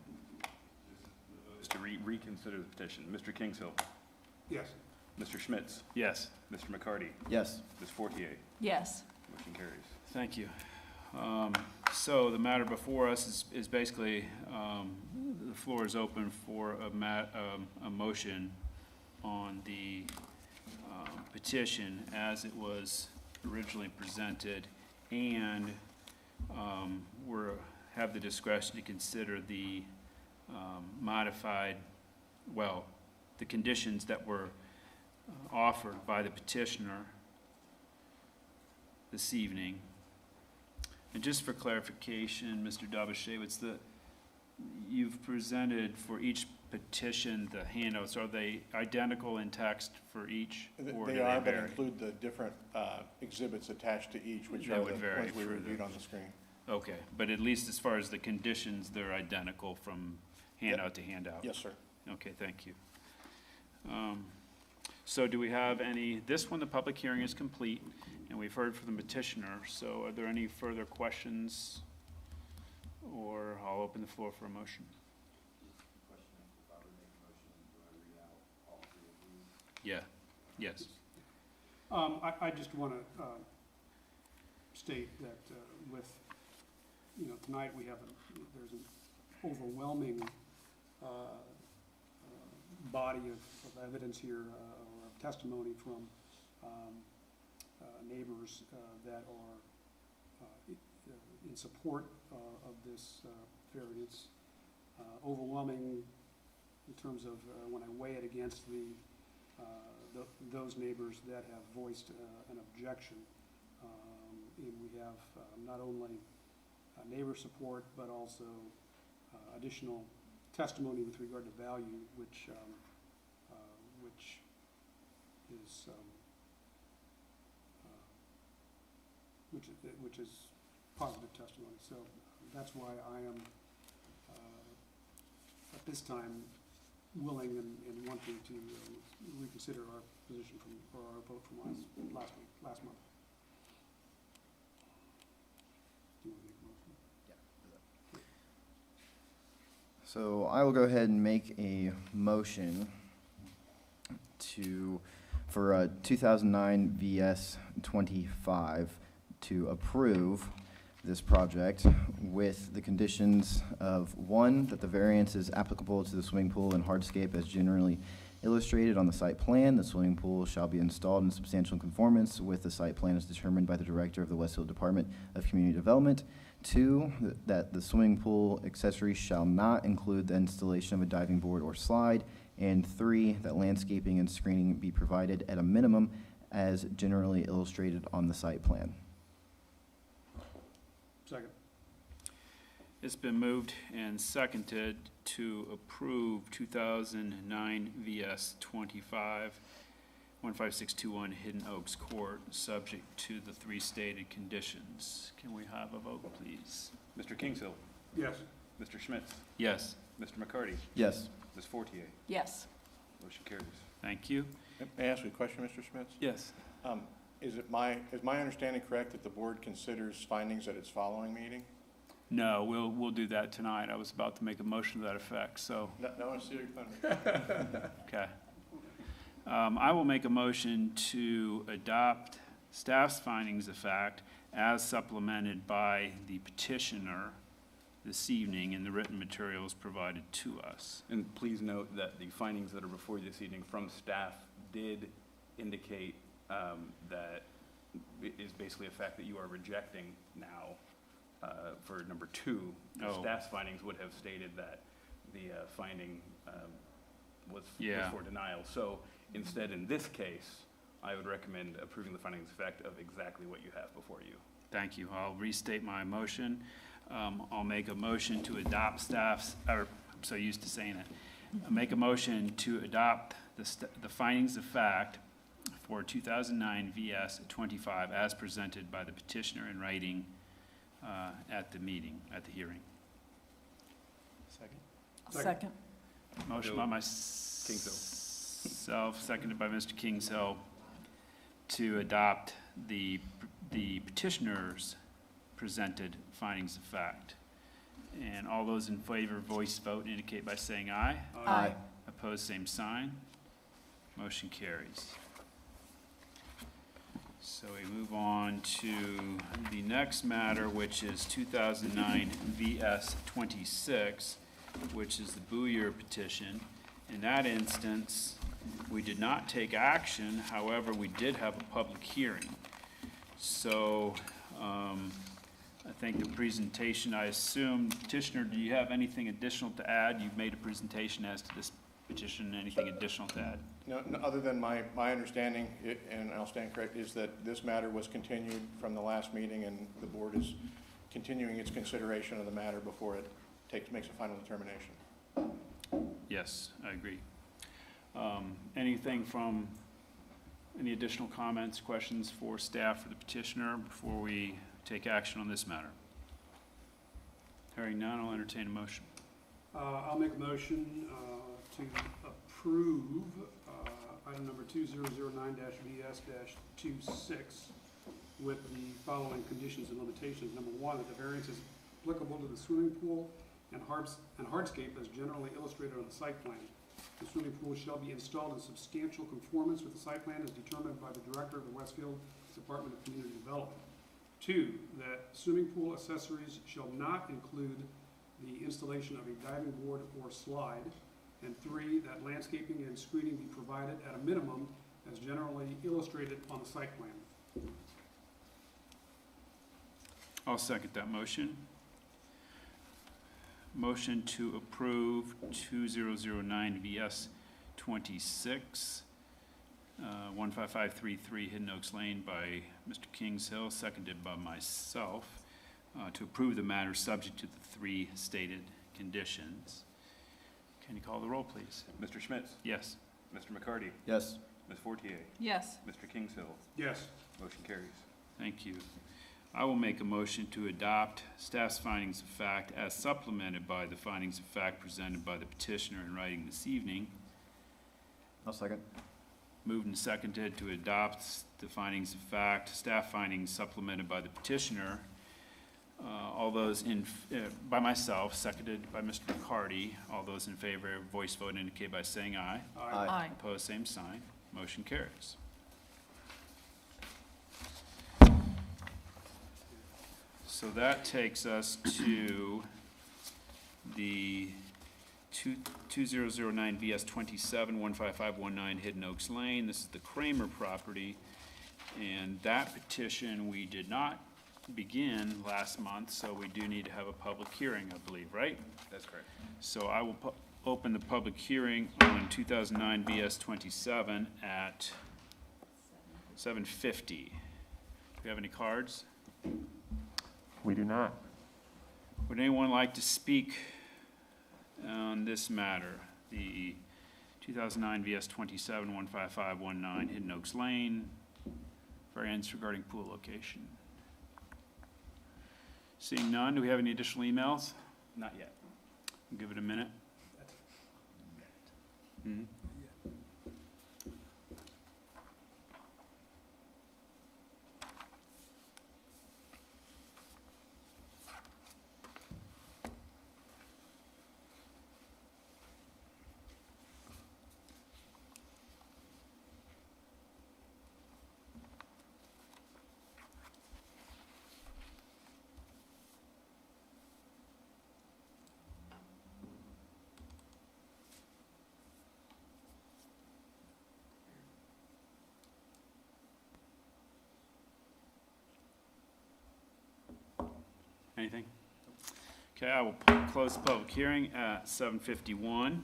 Is to reconsider the petition. Mr. Kingshill, Yes. Mr. Schmitz, Yes. Mr. McCarty, Yes. Ms. Fortier, Yes. motion carries. Thank you. So the matter before us is basically, the floor is open for a motion on the petition as it was originally presented, and have the discretion to consider the modified, well, the conditions that were offered by the petitioner this evening. And just for clarification, Mr. Dabashewitz, you've presented for each petition the handouts. Are they identical in text for each, or do They they are, but vary? include the different exhibits attached to each, which That are would the vary ones we for the- reviewed on the screen. Okay, but at least as far as the conditions, they're identical from handout to handout? Yes, sir. Okay, thank you. So do we have any, this one, the public hearing is complete, and we've heard from the petitioner, so are there any further questions? Or I'll open the floor for a motion. Yeah, yes. I just want to state that with, tonight we have, there's an overwhelming body of evidence here, or of testimony from neighbors that are in support of this variance. Overwhelming in terms of when I weigh it against those neighbors that have voiced an objection. And we have not only neighbor support, but also additional testimony with regard to value, which is positive testimony. So that's why I am at this time willing and wanting to reconsider our position or our vote from last month. Do you want to make a motion? So I will go ahead and make a motion for 2009 VS 25 to approve this project with the conditions of, one, that the variance is applicable to the swimming pool and hardscape as generally illustrated on the site plan. The swimming pool shall be installed in substantial conformance with the site plan as determined by the Director of the Westfield Department of Community Development. 2, that the swimming pool accessories shall not include the installation of a diving board or slide, and 3, that landscaping and screening be provided at a minimum as generally illustrated on the site plan. Second. It's been moved and seconded to approve 2009 VS 15621 Hidden Oaks Court, subject to the 3 stated conditions. Can we have a vote, please? Mr. Kingshill, Yes. Mr. Schmitz, Yes, Mr. McCarty, Yes. Ms. Fortier. Yes. Motion carries. thank you. May I ask you a question, Mr. Schmitz? Yes. Is my understanding correct that the board considers findings at its following meeting? No, we'll do that tonight. I was about to make a motion to that effect, so, No, I see your thunder. okay. I will make a motion to adopt staff's findings of fact as supplemented by the petitioner this evening in the written materials provided to us. And please note that the findings that are before you this evening from staff did indicate that it is basically a fact that you are rejecting now for number 2. The Oh. staff's findings would have stated that the finding was Yeah. for denial. So instead, in this case, I would recommend approving the findings of fact of exactly what you have before you. Thank you. I'll restate my motion. I'll make a motion to adopt staff's, or I'm so used to saying it. I'll make a motion to adopt the findings of fact for 2009 VS 25 as presented by the petitioner in writing at the meeting, at the hearing. Second. Second. Motion by myself, seconded by Mr. Kingshill, to adopt the petitioner's presented findings of fact. And all those in favor, voice vote, indicate by saying aye. Aye. Opposed, same sign. Motion carries. So we move on to the next matter, which is 2009 VS 26, which is the Booyer petition. In that instance, we did not take action, however, we did have a public hearing. So, I think the presentation, I assume, petitioner, do you have anything additional to add? You've made a presentation as to this petition, anything additional to add? No, other than my understanding, and I'll stand correct, is that this matter was continued from the last meeting, and the board is continuing its consideration of the matter before it makes a final determination. Yes, I agree. Anything from, any additional comments, questions for staff or the petitioner before we take action on this matter? Hearing none, I'll entertain a motion. I'll make a motion to approve item number 2009-VS-26 with the following conditions and limitations. Number 1, that the variance is applicable to the swimming pool and hardscape as generally illustrated on the site plan. The swimming pool shall be installed in substantial conformance with the site plan as determined by the Director of the Westfield Department of Community Development. 2, that swimming pool accessories shall not include the installation of a diving board or slide. And 3, that landscaping and screening be provided at a minimum as generally illustrated on the site plan. I'll second that motion. Motion to approve 2009 VS 26, 15533 Hidden Oaks Lane by Mr. Kingshill, seconded by myself, to approve the matter subject to the 3 stated conditions. Can you call the roll, please? Mr. Schmitz, Yes. Mr. McCarty, Yes. Ms. Fortier, Yes. Mr. Kingshill. Yes. Motion carries. Thank you. I will make a motion to adopt staff's findings of fact as supplemented by the findings of fact presented by the petitioner in writing this evening. I'll second. Moved and seconded to adopt the findings of fact, staff findings supplemented by the petitioner. All those by myself, seconded by Mr. McCarty. All those in favor, voice vote indicate by saying aye. Aye. Opposed, same sign. Motion carries. So that takes us to the 2009 VS 27 15519 Hidden Oaks Lane. This is the Kramer property. And that petition, we did not begin last month, so we do need to have a public hearing, I believe, right? That's correct. So I will open the public hearing on 2009 BS 27 at 7:50. Do we have any cards? We do not. Would anyone like to speak on this matter? The 2009 VS 27 15519 Hidden Oaks Lane, variance regarding pool location. Seeing none, do we have any additional emails? Not yet. Give it a minute. Hmm? Anything? Okay, I will close the public hearing at 7:51.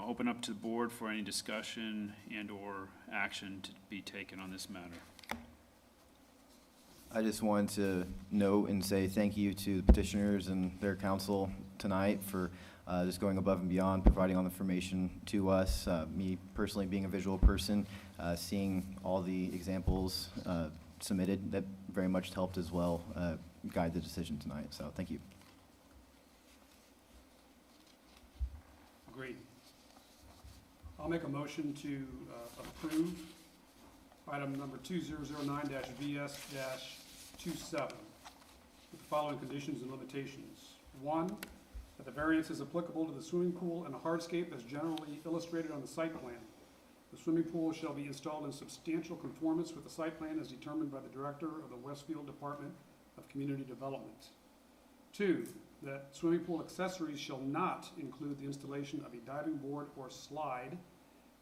Open up to the board for any discussion and/or action to be taken on this matter. I just wanted to note and say thank you to the petitioners and their counsel tonight for just going above and beyond, providing all the information to us. Me personally being a visual person, seeing all the examples submitted, that very much helped as well guide the decision tonight. So thank you. Agreed. I'll make a motion to approve item number 2009-VS-27 with the following conditions and limitations. 1, that the variance is applicable to the swimming pool and hardscape as generally illustrated on the site plan. The swimming pool shall be installed in substantial conformance with the site plan as determined by the Director of the Westfield Department of Community Development. 2, that swimming pool accessories shall not include the installation of a diving board or slide.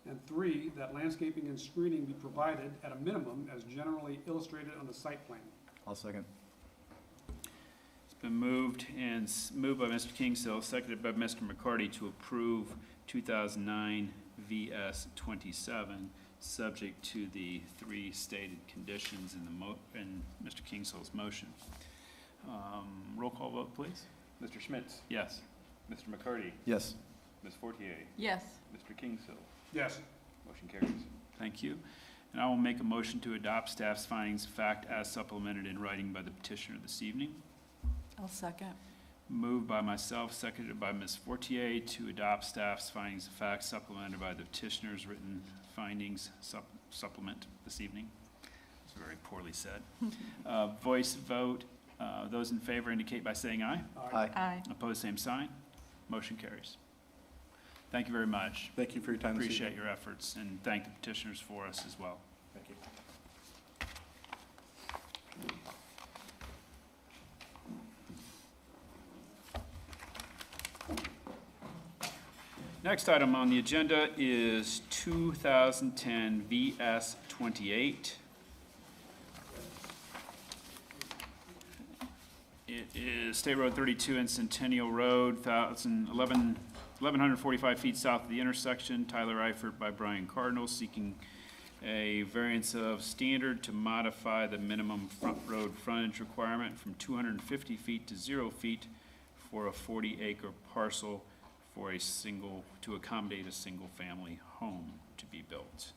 And 3, that landscaping and screening be provided at a minimum as generally illustrated on the site plan. I'll second. It's been moved by Mr. Kingshill, seconded by Mr. McCarty to approve 2009 VS 27, subject to the 3 stated conditions in Mr. Kingshill's motion. Roll call vote, please. Mr. Schmitz, Yes. Mr. McCarty, Yes. Ms. Fortier, Yes. Mr. Kingshill. Yes. Motion carries. Thank you. And I will make a motion to adopt staff's findings of fact as supplemented in writing by the petitioner this evening. I'll second. Moved by myself, seconded by Ms. Fortier to adopt staff's findings of fact supplemented by the petitioner's written findings supplement this evening. It's very poorly said. Voice vote. Those in favor indicate by saying aye. Aye. Aye. Opposed, same sign. Motion carries. Thank you very much. Thank you for your time this Appreciate evening. your efforts, and thank the petitioners for us as well. Thank you. Next item on the agenda is 2010 VS 28. It is State Road 32 and Centennial Road, 1,145 feet south of the intersection. Tyler Eifert by Brian Cardinal seeking a variance of standard to modify the minimum front road frontage requirement from 250 feet to 0 feet for a 40-acre parcel to accommodate a single-family home to be built.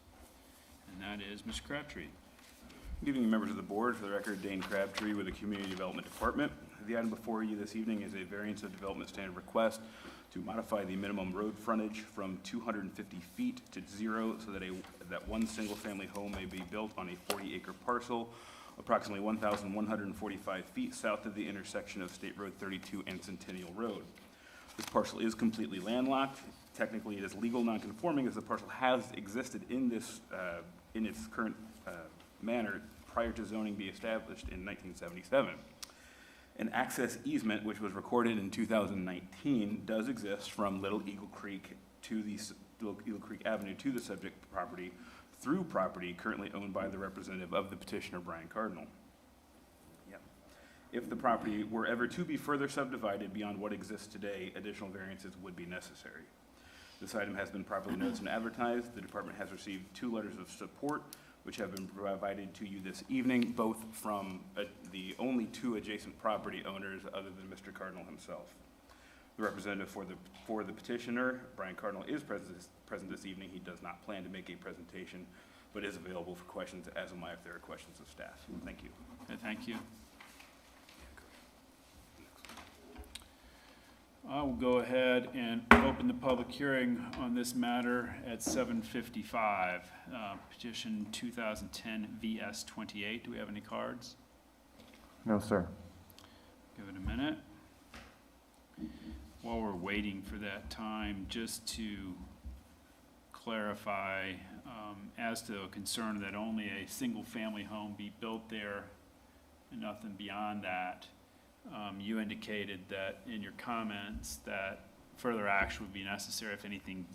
And that is Mr. Crabtree. Good evening, members of the board. For the record, Dane Crabtree with the Community Development Department. The item before you this evening is a variance of development standard request to modify the minimum road frontage from 250 feet to 0 so that one single-family home may be built on a 40-acre parcel approximately 1,145 feet south of the intersection of State Road 32 and Centennial Road. This parcel is completely landlocked. Technically, it is legal nonconforming as the parcel has existed in this in its current manner prior to zoning be established in 1977. An access easement, which was recorded in 2019, does exist from Little Eagle Creek to the Eagle Creek Avenue to the subject property through property currently owned by the representative of the petitioner, Brian Cardinal. Yep. If the property were ever to be further subdivided beyond what exists today, additional variances would be necessary. This item has been properly noticed and advertised. The department has received 2 letters of support, which have been provided to you this evening, both from the only 2 adjacent property owners other than Mr. Cardinal himself. The representative for the petitioner, Brian Cardinal, is present this evening. He does not plan to make a presentation, but is available for questions, as am I, if there are questions of staff. Thank you. Okay, thank you. I will go ahead and open the public hearing on this matter at 7:55. Petition 2010 VS 28. Do we have any cards? No, sir. Give it a minute. While we're waiting for that time, just to clarify, as to a concern that only a single-family home be built there and nothing beyond that, you indicated that in your comments that further action would be necessary if anything,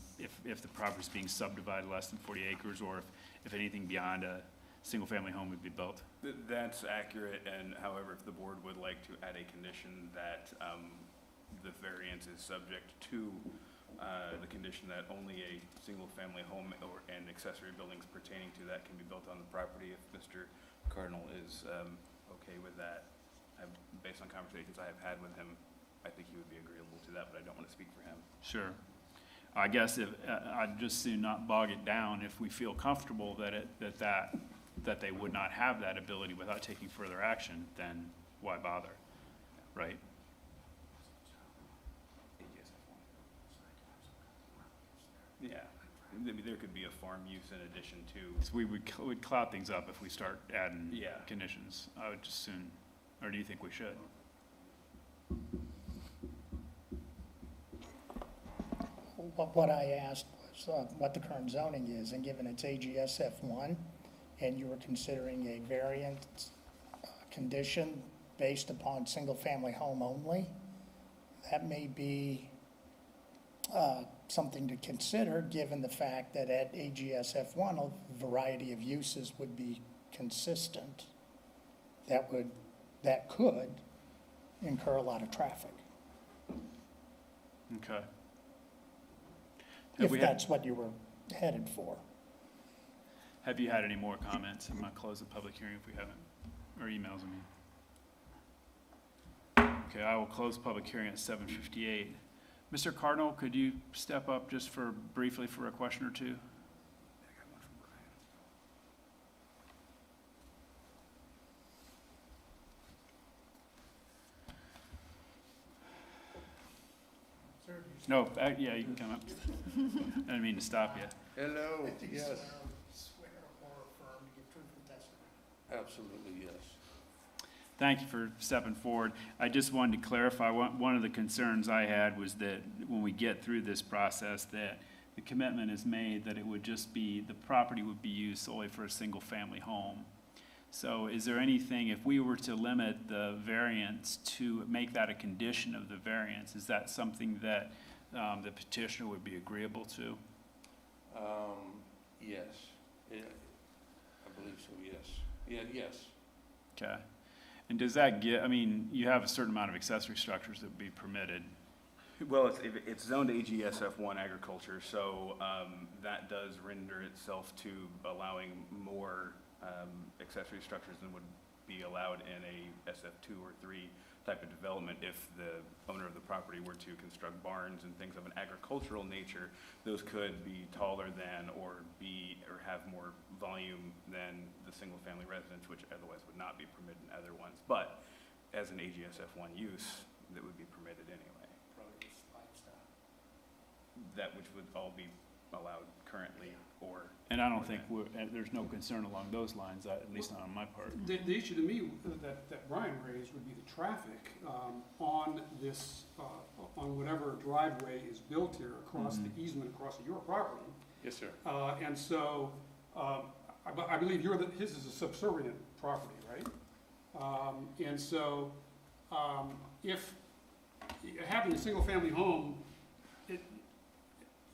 if the property is being subdivided less than 40 acres, or if anything beyond a single-family home would be built. That's accurate, and however, if the board would like to add a condition that the variance is subject to the condition that only a single-family home and accessory buildings pertaining to that can be built on the property, if Mr. Cardinal is okay with that. Based on conversations I have had with him, I think he would be agreeable to that, but I don't want to speak for him. Sure. I guess I'd just soon not bog it down if we feel comfortable that they would not have that ability without taking further action, then why bother, right? Yeah, I mean, there could be a farm use in addition to. So we'd cloud things up if we start adding Yeah. conditions. I would just soon, or do you think we should? What I asked was what the current zoning is, and given it's AGSF 1, and you were considering a variance condition based upon single-family home only, that may be something to consider, given the fact that at AGSF 1, a variety of uses would be consistent. That could incur a lot of traffic, Okay. if that's what you were headed for. Have you had any more comments? I'm going to close the public hearing if we haven't, or emails, I mean. Okay, I will close the public hearing at 7:58. Mr. Cardinal, could you step up just briefly for a question or two? No, yeah, you can come up. I didn't mean to stop you. Hello, yes, Swear or affirm to give truth in testimony. absolutely, yes. Thank you for stepping forward. I just wanted to clarify, one of the concerns I had was that when we get through this process, that the commitment is made that it would just be, the property would be used solely for a single-family home. So is there anything, if we were to limit the variance to make that a condition of the variance, is that something that the petitioner would be agreeable to? Yes, yeah, I believe so, yes. Yeah, yes. Okay. And does that I mean, you have a certain amount of accessory structures that would be permitted. Well, it's zoned AGSF 1 agriculture, so that does render itself to allowing more accessory structures than would be allowed in a SF2 or 3 type of development. If the owner of the property were to construct barns and things of an agricultural nature, those could be taller than or have more volume than the single-family residence, which otherwise would not be permitted in other ones. But as an AGSF 1 use, that would be permitted anyway. That which would all be allowed currently, or. And I don't think there's no concern along those lines, at least not on my part. The issue to me that Brian raised would be the traffic on this, on whatever driveway is built here across the easement across your property. Yes, sir. And so, I believe his is a subservient property, right? And so, if having a single-family home,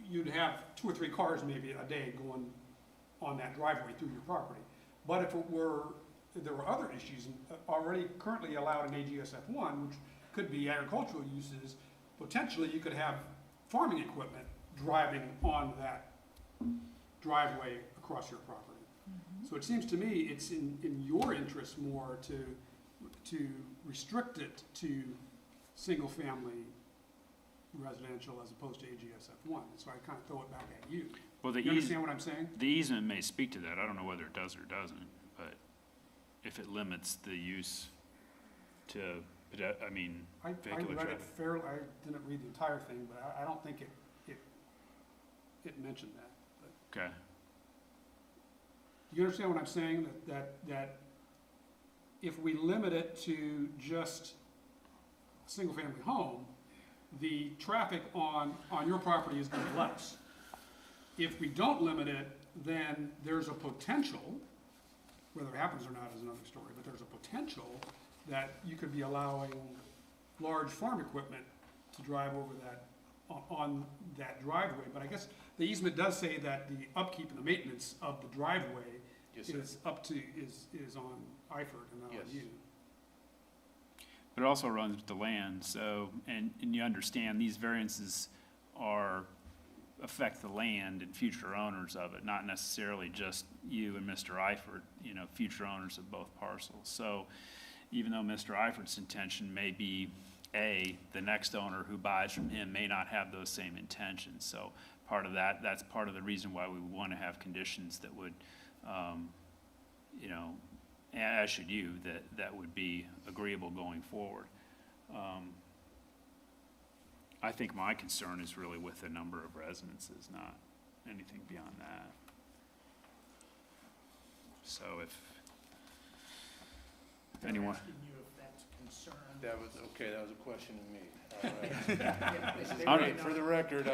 you'd have 2 or 3 cars maybe a day going on that driveway through your property. But if there were other issues already currently allowed in AGSF 1, which could be agricultural uses, potentially you could have farming equipment driving on that driveway across your property. So it seems to me it's in your interest more to restrict it to single-family residential as opposed to AGSF 1. So I kind of throw it back at you. Well, You understand what I'm saying? the easement may speak to that. I don't know whether it does or doesn't, but if it limits the use to, I mean, I vehicular read it traffic. fairly, I didn't read the entire thing, but I don't think it mentioned that. But Okay. you understand what I'm saying? That if we limit it to just a single-family home, the traffic on your property is gonna be less. If we don't limit it, then there's a potential, whether it happens or not is another story, but there's a potential that you could be allowing large farm equipment to drive over that, on that driveway. But I guess the easement does say that the upkeep and the maintenance of the driveway Yes, sir. is on Eifert and not on Yes. you. But it also runs with the land, so, and you understand, these variances affect the land and future owners of it, not necessarily just you and Mr. Eifert, future owners of both parcels. So even though Mr. Eifert's intention may be A, the next owner who buys from him may not have those same intentions. So part of that's part of the reason why we want to have conditions that would, as should you, that would be agreeable going forward. I think my concern is really with the number of residences, not anything beyond that. So if anyone, Asking you if that's a concern. That was a question to me. All right. Yeah, This is I'm- great. For the record,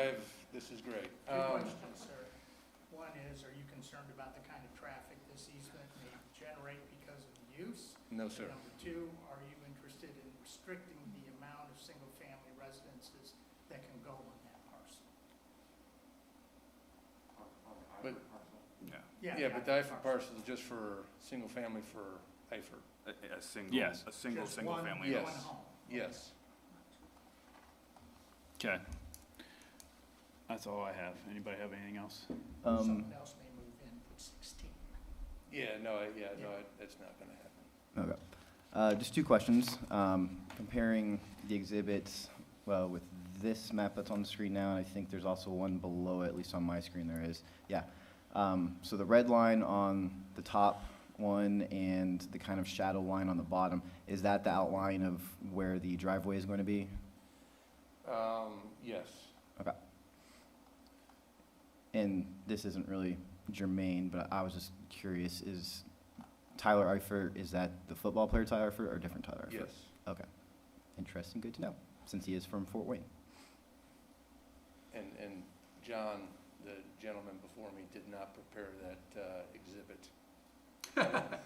this is great. Two questions, sir. One is, are you concerned about the kind of traffic this easement may generate because of the use? No, sir. Number two, are you interested in restricting the amount of single-family residences that can go on that parcel? But, yeah, yeah, but the Eifert parcel is just for, single family for Eifert. A single, Yes. a single, Just single one- family. Yes. One home. Yes. okay. That's all I have. Anybody have anything else? Someone else may move in, put 16. That's not gonna happen. Okay. Just two questions. Comparing the exhibits, well, with this map that's on the screen now, and I think there's also one below it, at least on my screen there is. Yeah. So the red line on the top one and the kind of shadow line on the bottom, is that the outline of where the driveway is going to be? Yes. Okay. And this isn't really germane, but I was just curious, is Tyler Eifert, is that the football player Tyler Eifert or a different Tyler Eifert? Yes. Okay. Interesting, good to know, since he is from Fort Wayne. And John, the gentleman before me, did not prepare that exhibit. That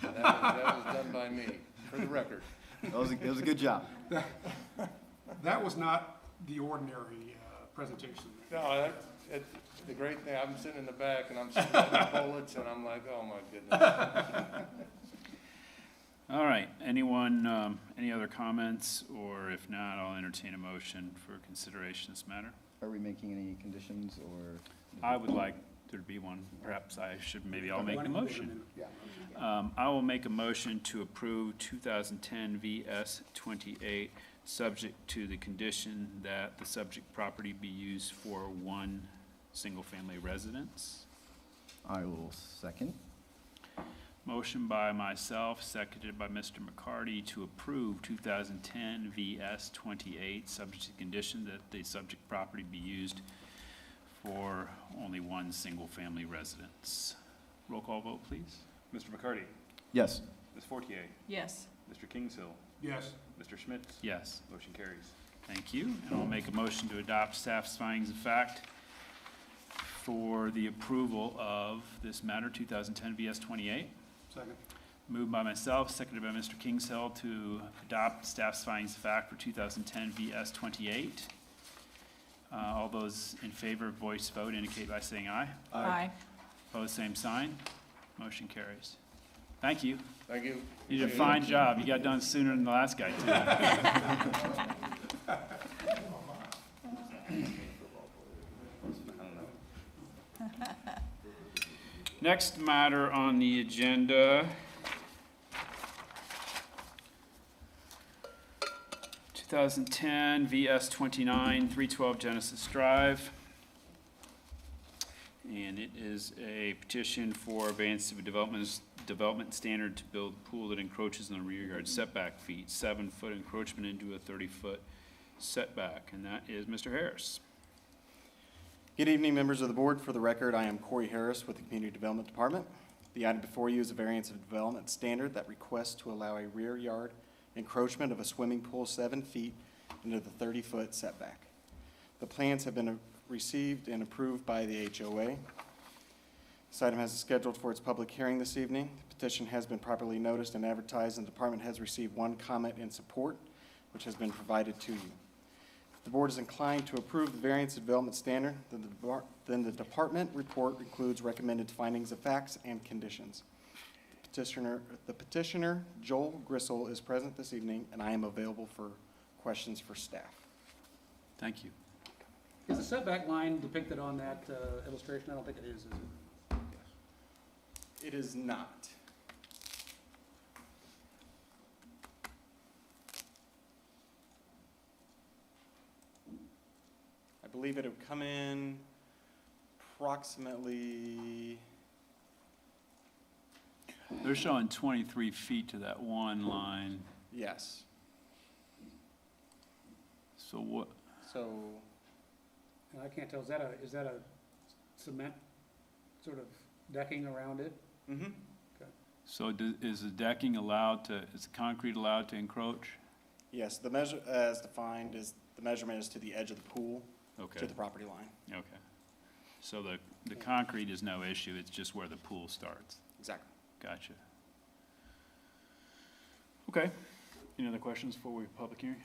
was done by me, for the record. It was a good job. That was not the ordinary presentation. No, the great thing, I'm sitting in the back and I'm seeing the bullets and I'm like, oh my goodness. All right, anyone, any other comments? Or if not, I'll entertain a motion for consideration of this matter. Are we making any conditions, or? I would like there to be one. Perhaps maybe I'll make the motion. Yeah. I will make a motion to approve 2010 VS 28, subject to the condition that the subject property be used for one single-family residence. I will second. Motion by myself, seconded by Mr. McCarty, to approve 2010 VS 28, subject to the condition that the subject property be used for only one single-family residence. Roll call vote, please. Mr. McCarty, Yes. Ms. Fortier, Yes. Mr. Kingshill, Yes. Mr. Schmitz. Yes. Motion carries. Thank you. And I'll make a motion to adopt staff's findings of fact for the approval of this matter, 2010 VS 28. Second. Moved by myself, seconded by Mr. Kingshill, to adopt staff's findings of fact for 2010 VS 28. All those in favor, voice vote, indicate by saying aye. Aye. Opposed, same sign. Motion carries. Thank you. Thank you. You did a fine job. You got done sooner than the last guy, too. Next matter on the agenda, 2010 VS 29, 312 Genesis Drive. And it is a petition for variance of a development standard to build a pool that encroaches on the rear yard setback feet, 7-foot encroachment into a 30-foot setback. And that is Mr. Harris. Good evening, members of the board. For the record, I am Corey Harris with the Community Development Department. The item before you is a variance of development standard that requests to allow a rear yard encroachment of a swimming pool 7 feet into the 30-foot setback. The plans have been received and approved by the HOA. This item has scheduled for its public hearing this evening. The petition has been properly noticed and advertised, and the department has received one comment in support, which has been provided to you. The board is inclined to approve the variance of development standard, then the department report includes recommended findings of facts and conditions. The petitioner, Joel Gristle, is present this evening, and I am available for questions for staff. Thank you. Is the setback line depicted on that illustration? I don't think it is it? It is not. I believe it would come in approximately, They're showing 23 feet to that one line. yes. So what, So, And I can't tell, is that a cement sort of decking around it? mm-hmm. so is the decking allowed to, is the concrete allowed to encroach? Yes, the measure, as defined, is, the measurement is to the edge of the pool, Okay, to the property line. okay. So the concrete is no issue, it's just where the pool starts. Exactly. Gotcha. Okay. Any other questions before we public hearing?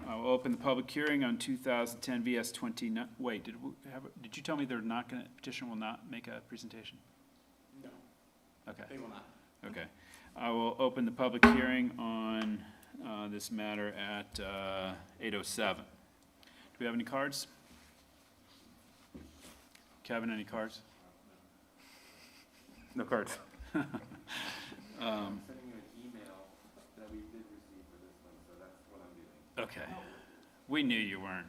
I will open the public hearing on 2010 VS 29. Wait, did you tell me they're not going to, petitioner will not make a presentation? No, Okay, they will not. okay. I will open the public hearing on this matter at 8:07. Do we have any cards? Kevin, any cards? No cards. Um, Sending you an email that we did receive for this one, so that's what I'm doing. Okay. We knew you weren't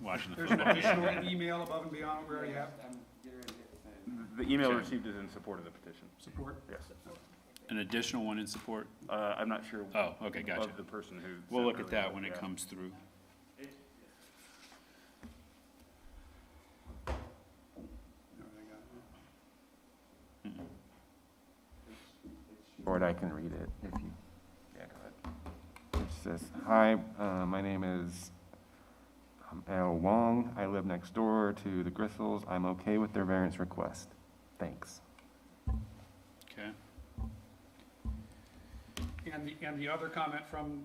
watching the There's an football game. additional email above and beyond what we already have? I'm getting ready to hit send. The email Okay. received is in support of the petition. Support? Yes. An additional one in support? I'm not sure Oh, okay, gotcha. of the person who. We'll sent look at earlier, that when it yeah. comes through. Mm-mm. Or I can read it if you, yeah, go ahead. It says, hi, my name is Al Wong. I live next door to the Gristles. I'm okay with their variance request. Thanks. Okay. And the other comment from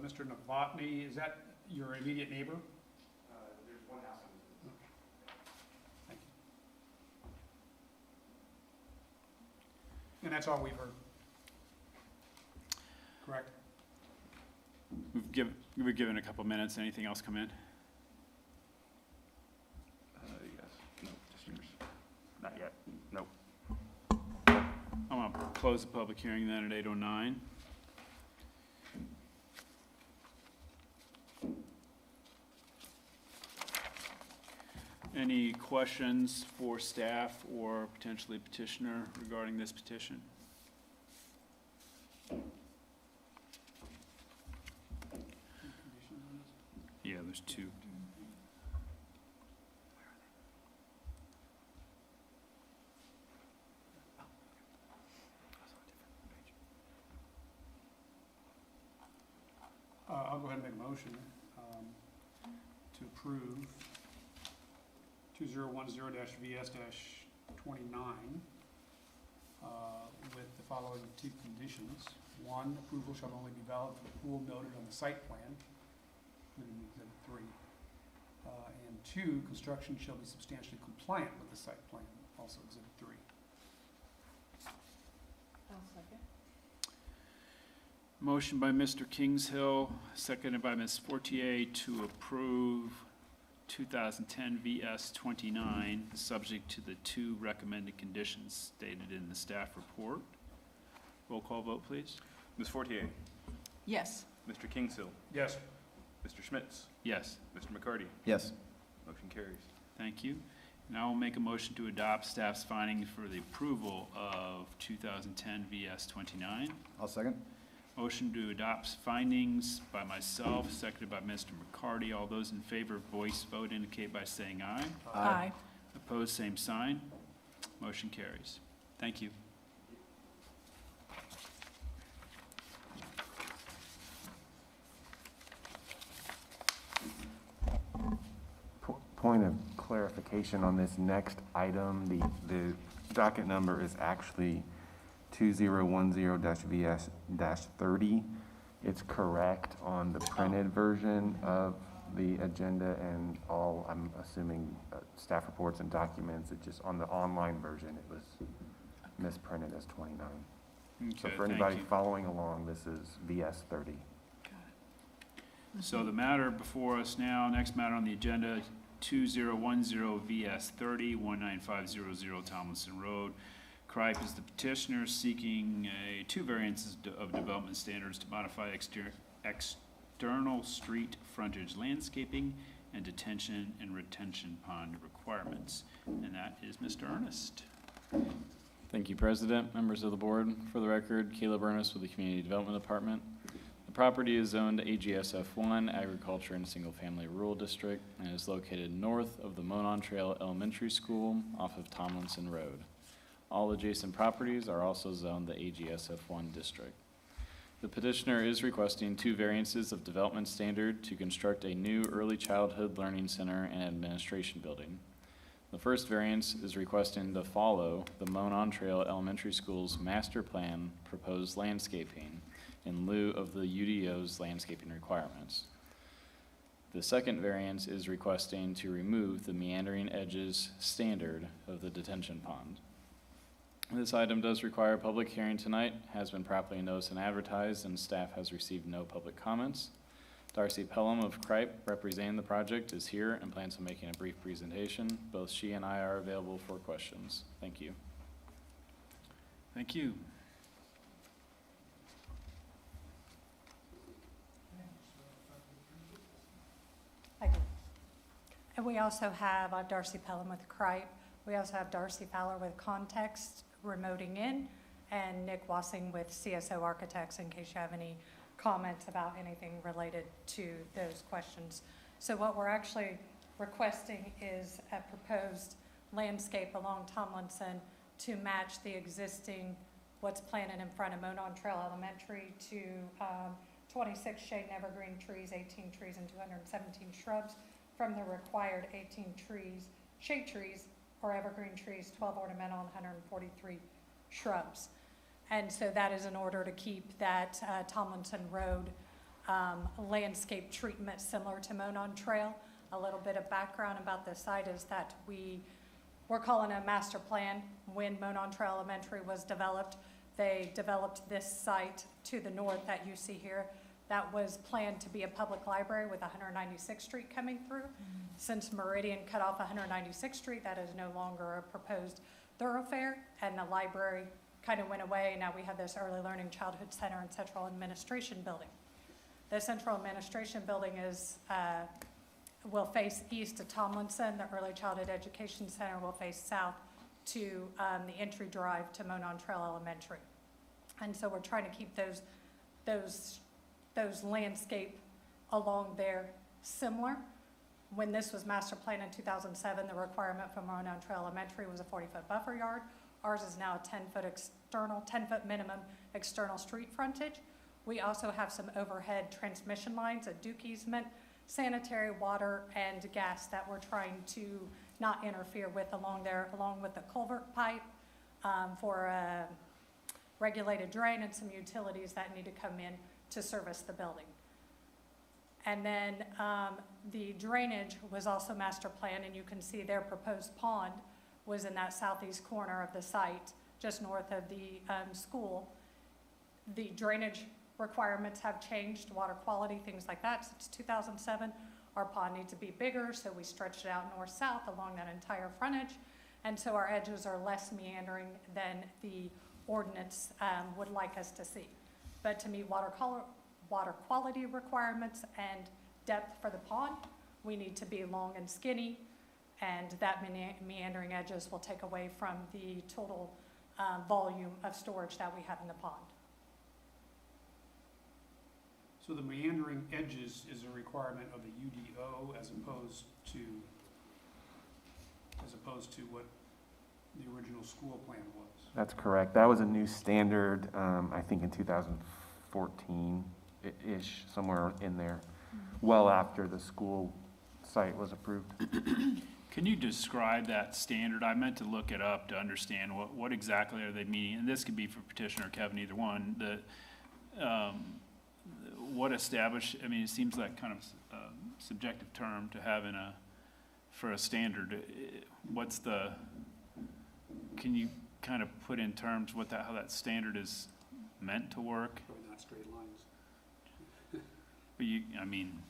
Mr. Novotny, is that your immediate neighbor? There's one house on Thank you. And that's all we've heard? Correct? We've given a couple minutes. Anything else come in? Yes. No, just yours. Not yet. Nope. I'm going to close the public hearing then at 8:09. Any questions for staff or potentially petitioner regarding this petition? Yeah, there's two. I'll go ahead and make a motion to approve 2010-VS-29 with the following two conditions. One, approval shall only be valid for the pool noted on the site plan, including Exhibit 3. 2, construction shall be substantially compliant with the site plan, also Exhibit 3. I'll second. Motion by Mr. Kingshill, seconded by Ms. Fortier to approve 2010 VS 29, subject to the 2 recommended conditions stated in the staff report. Roll call vote, please. Ms. Fortier, Yes. Mr. Kingshill, Yes. Mr. Schmitz, Yes, Mr. McCarty. Yes. Motion carries. thank you. Now we'll make a motion to adopt staff's findings for the approval of 2010 VS 29. I'll second. Motion to adopt findings by myself, seconded by Mr. McCarty. All those in favor, voice vote indicate by saying aye. Aye. Opposed, same sign. Motion carries. Thank you. Point of clarification on this next item, the docket number is actually 2010-VS-30. It's correct on the printed version of the agenda and all, I'm assuming, staff reports and documents. It just, on the online version, it was misprinted as 29. So Okay, for thank anybody you. following along, this is VS-30. So the matter before us now, next matter on the agenda, 2010 VS 30, 19500 Tomlinson Road. Cripe is the petitioner seeking 2 variances of development standards to modify external street frontage landscaping and detention and retention pond requirements. And that is Mr. Ernest. Thank you, President, members of the board. For the record, Caleb Ernest with the Community Development Department. The property is zoned AGSF1, Agriculture and Single Family Rural District, and is located north of the Monon Trail Elementary School off of Tomlinson Road. All adjacent properties are also zoned the AGSF1 district. The petitioner is requesting 2 variances of development standard to construct a new early childhood learning center and administration building. The first variance is requesting to follow the Monon Trail Elementary School's master plan proposed landscaping in lieu of the UDO's landscaping requirements. The second variance is requesting to remove the meandering edges standard of the detention pond. This item does require a public hearing tonight, has been properly noticed and advertised, and staff has received no public comments. Darcy Pelham of Cripe, representing the project, is here and plans on making a brief presentation. Both she and I are available for questions. Thank you. Thank you. I do. And we also have, I'm Darcy Pelham with Cripe. We also have Darcy Fowler with Context, remoting in, and Nick Wassing with CSO Architects, in case you have any comments about anything related to those questions. So what we're actually requesting is a proposed landscape along Tomlinson to match the existing, what's planted in front of Monon Trail Elementary, to 26 shade and evergreen trees, 18 trees, and 217 shrubs from the required 18 trees, shade trees, or evergreen trees, 12 ornamental, and 143 shrubs. And so that is in order to keep that Tomlinson Road landscape treatment similar to Monon Trail. A little bit of background about this site is that we're calling a master plan. When Monon Trail Elementary was developed, they developed this site to the north that you see here. That was planned to be a public library with 196th Street coming through. Since Meridian cut off 196th Street, that is no longer a proposed thoroughfare, and the library kind of went away. Now we have this early learning childhood center and central administration building. The central administration building will face east to Tomlinson. The early childhood education center will face south to the entry drive to Monon Trail Elementary. And so we're trying to keep those landscape along there similar. When this was master planned in 2007, the requirement for Monon Trail Elementary was a 40-foot buffer yard. Ours is now a 10-foot minimum external street frontage. We also have some overhead transmission lines, a Duke easement, sanitary, water, and gas that we're trying to not interfere with along there, along with the culvert pipe for a regulated drain and some utilities that need to come in to service the building. And then the drainage was also master planned, and you can see their proposed pond was in that southeast corner of the site, just north of the school. The drainage requirements have changed, water quality, things like that, since 2007. Our pond needs to be bigger, so we stretched it out north-south along that entire frontage. And so our edges are less meandering than the ordinance would like us to see. But to meet water quality requirements and depth for the pond, we need to be long and skinny, and that meandering edges will take away from the total volume of storage that we have in the pond. So the meandering edges is a requirement of the UDO as opposed to what the original school plan was? That's correct. That was a new standard, I think in 2014-ish, somewhere in there, well after the school site was approved. Can you describe that standard? I meant to look it up to understand what exactly are they meaning, and this could be for petitioner or Kevin, either one. What established, I mean, it seems like kind of a subjective term to have for a standard. Can you kind of put in terms how that standard is meant to work? Probably not straight lines. But I mean,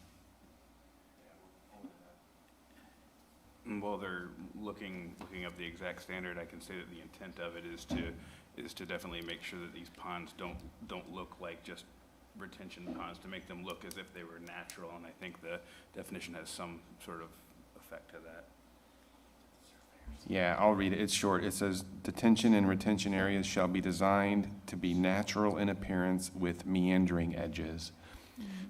While they're looking up the exact standard, I can say that the intent of it is to definitely make sure that these ponds don't look like just retention ponds, to make them look as if they were natural, and I think the definition has some sort of effect to that. Yeah, I'll read it. It's short. It says, detention and retention areas shall be designed to be natural in appearance with meandering edges.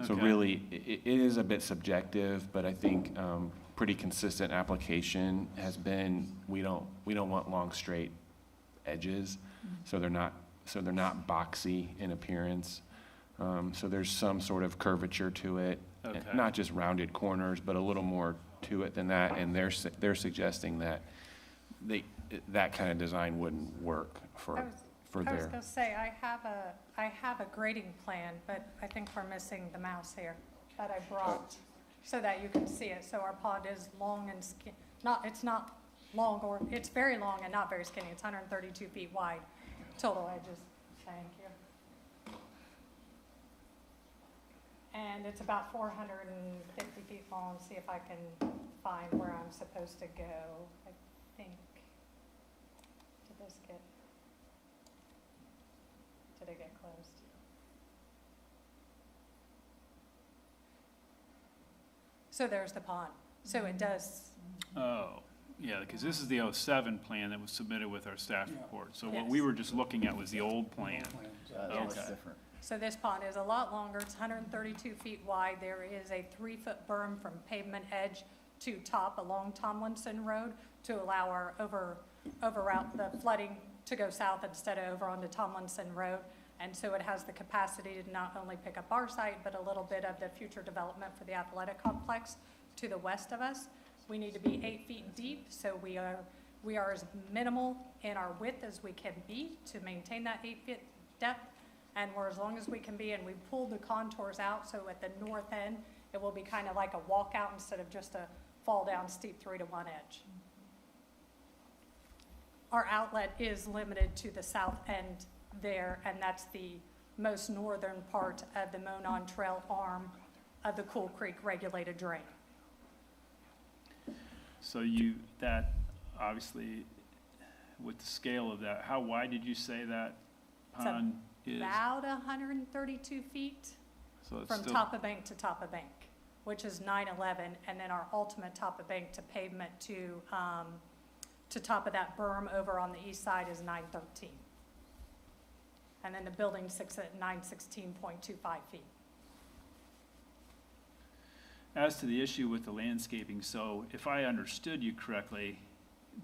So Okay. really, it is a bit subjective, but I think pretty consistent application has been, we don't want long, straight edges, so they're not boxy in appearance. So there's some sort of curvature to it, Okay. not just rounded corners, but a little more to it than that, and they're suggesting that that kind of design wouldn't work for I was their. gonna say, I have a grading plan, but I think we're missing the mouse here that I brought so that you can see it. So our pond is long and it's not long, or it's very long and not very skinny. It's 132 feet wide, total edges. Thank you. And it's about 450 feet long. See if I can find where I'm supposed to go. I think, did it get closed? So there's the pond. So it does, Oh, yeah, because this is the 07 plan that was submitted with our staff Yeah. report. So what we were just looking at was the old plan. That's Okay. different. so this pond is a lot longer. It's 132 feet wide. There is a 3-foot berm from pavement edge to top along Tomlinson Road to allow our overroute the flooding to go south instead of over onto Tomlinson Road. And so it has the capacity to not only pick up our site, but a little bit of the future development for the athletic complex to the west of us. We need to be 8 feet deep, so we are as minimal in our width as we can be to maintain that 8-foot depth. And we're as long as we can be, and we pulled the contours out, so at the north end, it will be kind of like a walkout instead of just a fall down steep 3-to-1 edge. Our outlet is limited to the south end there, and that's the most northern part of the Monon Trail arm of the Cool Creek regulated drain. So that, obviously, with the scale of that, how wide did you say that pond is? About 132 feet So it's from still, top of bank to top of bank, which is 911, and then our ultimate top of bank to pavement to top of that berm over on the east side is 913. And then the building sits at 916.25 feet. as to the issue with the landscaping, so if I understood you correctly,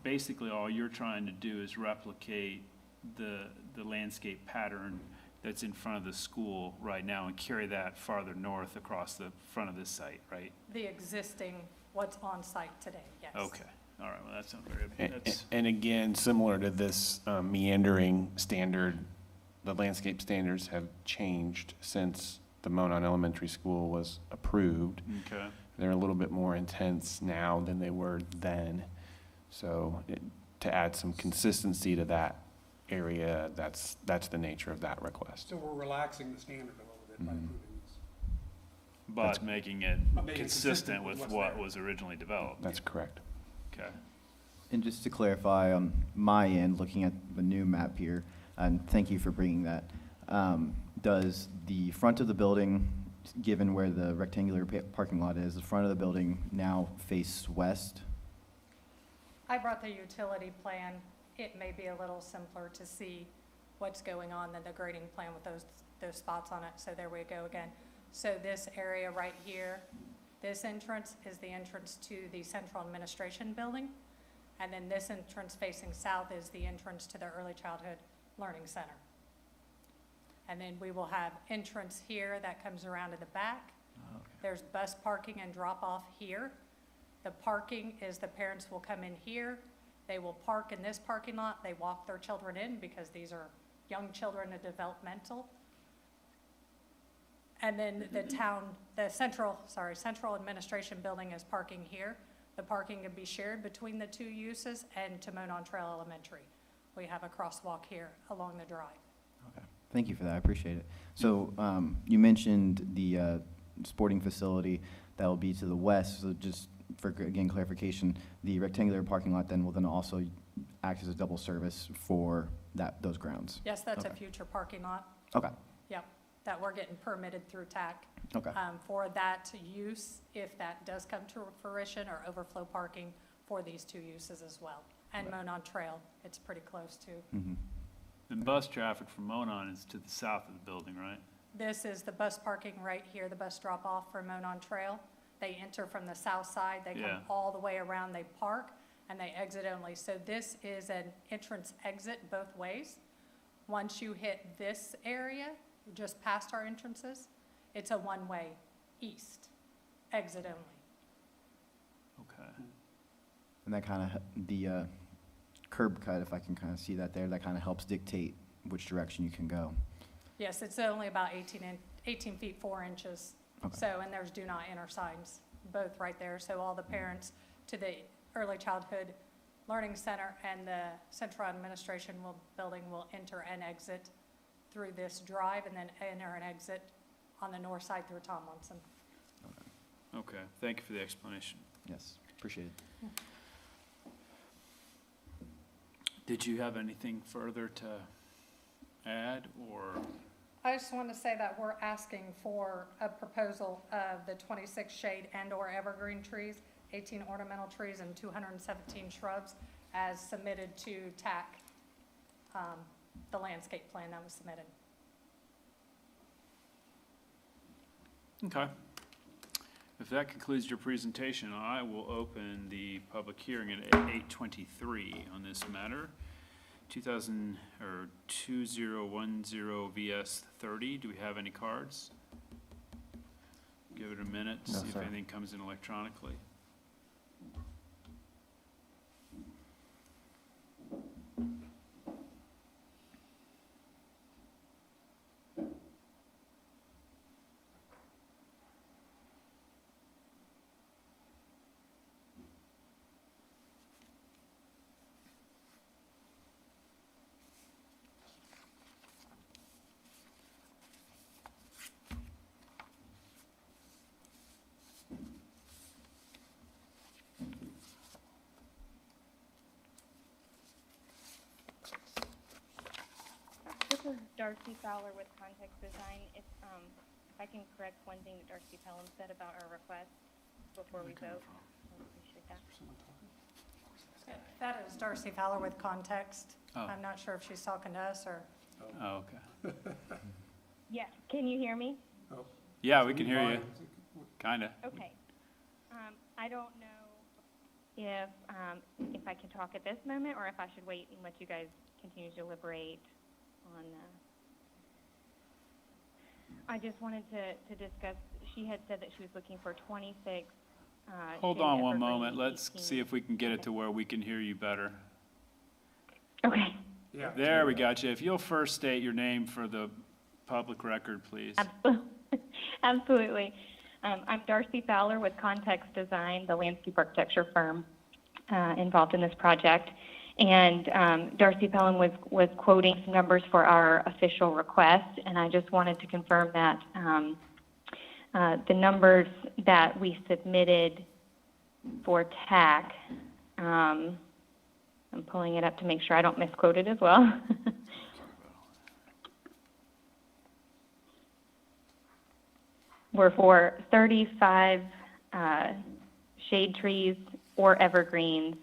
basically all you're trying to do is replicate the landscape pattern that's in front of the school right now and carry that farther north across the front of this site, right? The existing, what's on site today, yes. Okay, all right, well, that's not very, that's, And again, similar to this meandering standard, the landscape standards have changed since the Monon Elementary School was approved. Okay. They're a little bit more intense now than they were then. So to add some consistency to that area, that's the nature of that request. So we're relaxing the standard a little bit by approving this. But making it But making it consistent with what's what there. was originally developed. That's correct. Okay. And just to clarify on my end, looking at the new map here, and thank you for bringing that, does the front of the building, given where the rectangular parking lot is, the front of the building now face west? I brought the utility plan. It may be a little simpler to see what's going on than the grading plan with those spots on it. So there we go again. So this area right here, this entrance is the entrance to the Central Administration Building. And then this entrance facing south is the entrance to the Early Childhood Learning Center. And then we will have entrance here that comes around to the back. There's bus parking and drop off here. The parking is the parents will come in here. They will park in this parking lot. They walk their children in because these are young children and developmental. And then the Central Administration Building is parking here. The parking can be shared between the two uses and to Monon Trail Elementary. We have a crosswalk here along the drive. Okay, thank you for that, I appreciate it. So you mentioned the sporting facility that will be to the west, so just for, again, clarification, the rectangular parking lot then will then also act as a double service for those grounds? Yes, that's a Okay. future parking lot. Okay, Yep, that we're getting permitted through TAC. okay, For that use, if that does come to fruition, or overflow parking for these two uses as well. And Monon Trail, it's pretty close to. mhm, And bus traffic from Monon is to the south of the building, right? This is the bus parking right here, the bus drop off for Monon Trail. They enter from the south side, they Yeah. come all the way around, they park, and they exit only. So this is an entrance exit both ways. Once you hit this area, just past our entrances, it's a one-way east, exit only. Okay. and that kind of, the curb cut, if I can kind of see that there, that kind of helps dictate which direction you can go. Yes, it's only about 18 feet 4 inches. Okay. So, and there's do not enter signs, both right there. So all the parents to the Early Childhood Learning Center and the Central Administration Building will enter and exit through this drive, and then enter and exit on the north side through Tomlinson. Okay, thank you for the explanation. Yes, appreciate it. Did you have anything further to add, or? I just want to say that we're asking for a proposal of the 26 shade and/or evergreen trees, 18 ornamental trees, and 217 shrubs as submitted to TAC, the landscape plan that was submitted. Okay. If that concludes your presentation, I will open the public hearing at 8:23 on this matter. 2010 VS 30. Do we have any cards? Give it a minute, No, see if sir. anything comes in electronically. This is Darcy Fowler with Context Design. If I can correct one thing that Darcy Pelham said about our request before we vote. I appreciate that. That is Darcy Fowler with Context. Oh. I'm not sure if she's talking to us or. Oh, okay. Yeah, can you hear me? Yeah, we can hear you, kinda. Okay. I don't know if I can talk at this moment or if I should wait and let you guys continue to deliberate on I just wanted to discuss, she had said that she was looking for 26. Hold shade on one evergreen, moment, let's 18. see if we can get it to where we can hear you better. Okay. Yeah. There, we got you. If you'll first state your name for the public record, please. Absolutely. I'm Darcy Fowler with Context Design, the landscape architecture firm involved in this project. And Darcy Pelham was quoting some numbers for our official request, and I just wanted to confirm that the numbers that we submitted for TAC, I'm pulling it up to make sure I don't misquote it as well. Were for 35 shade trees or evergreens,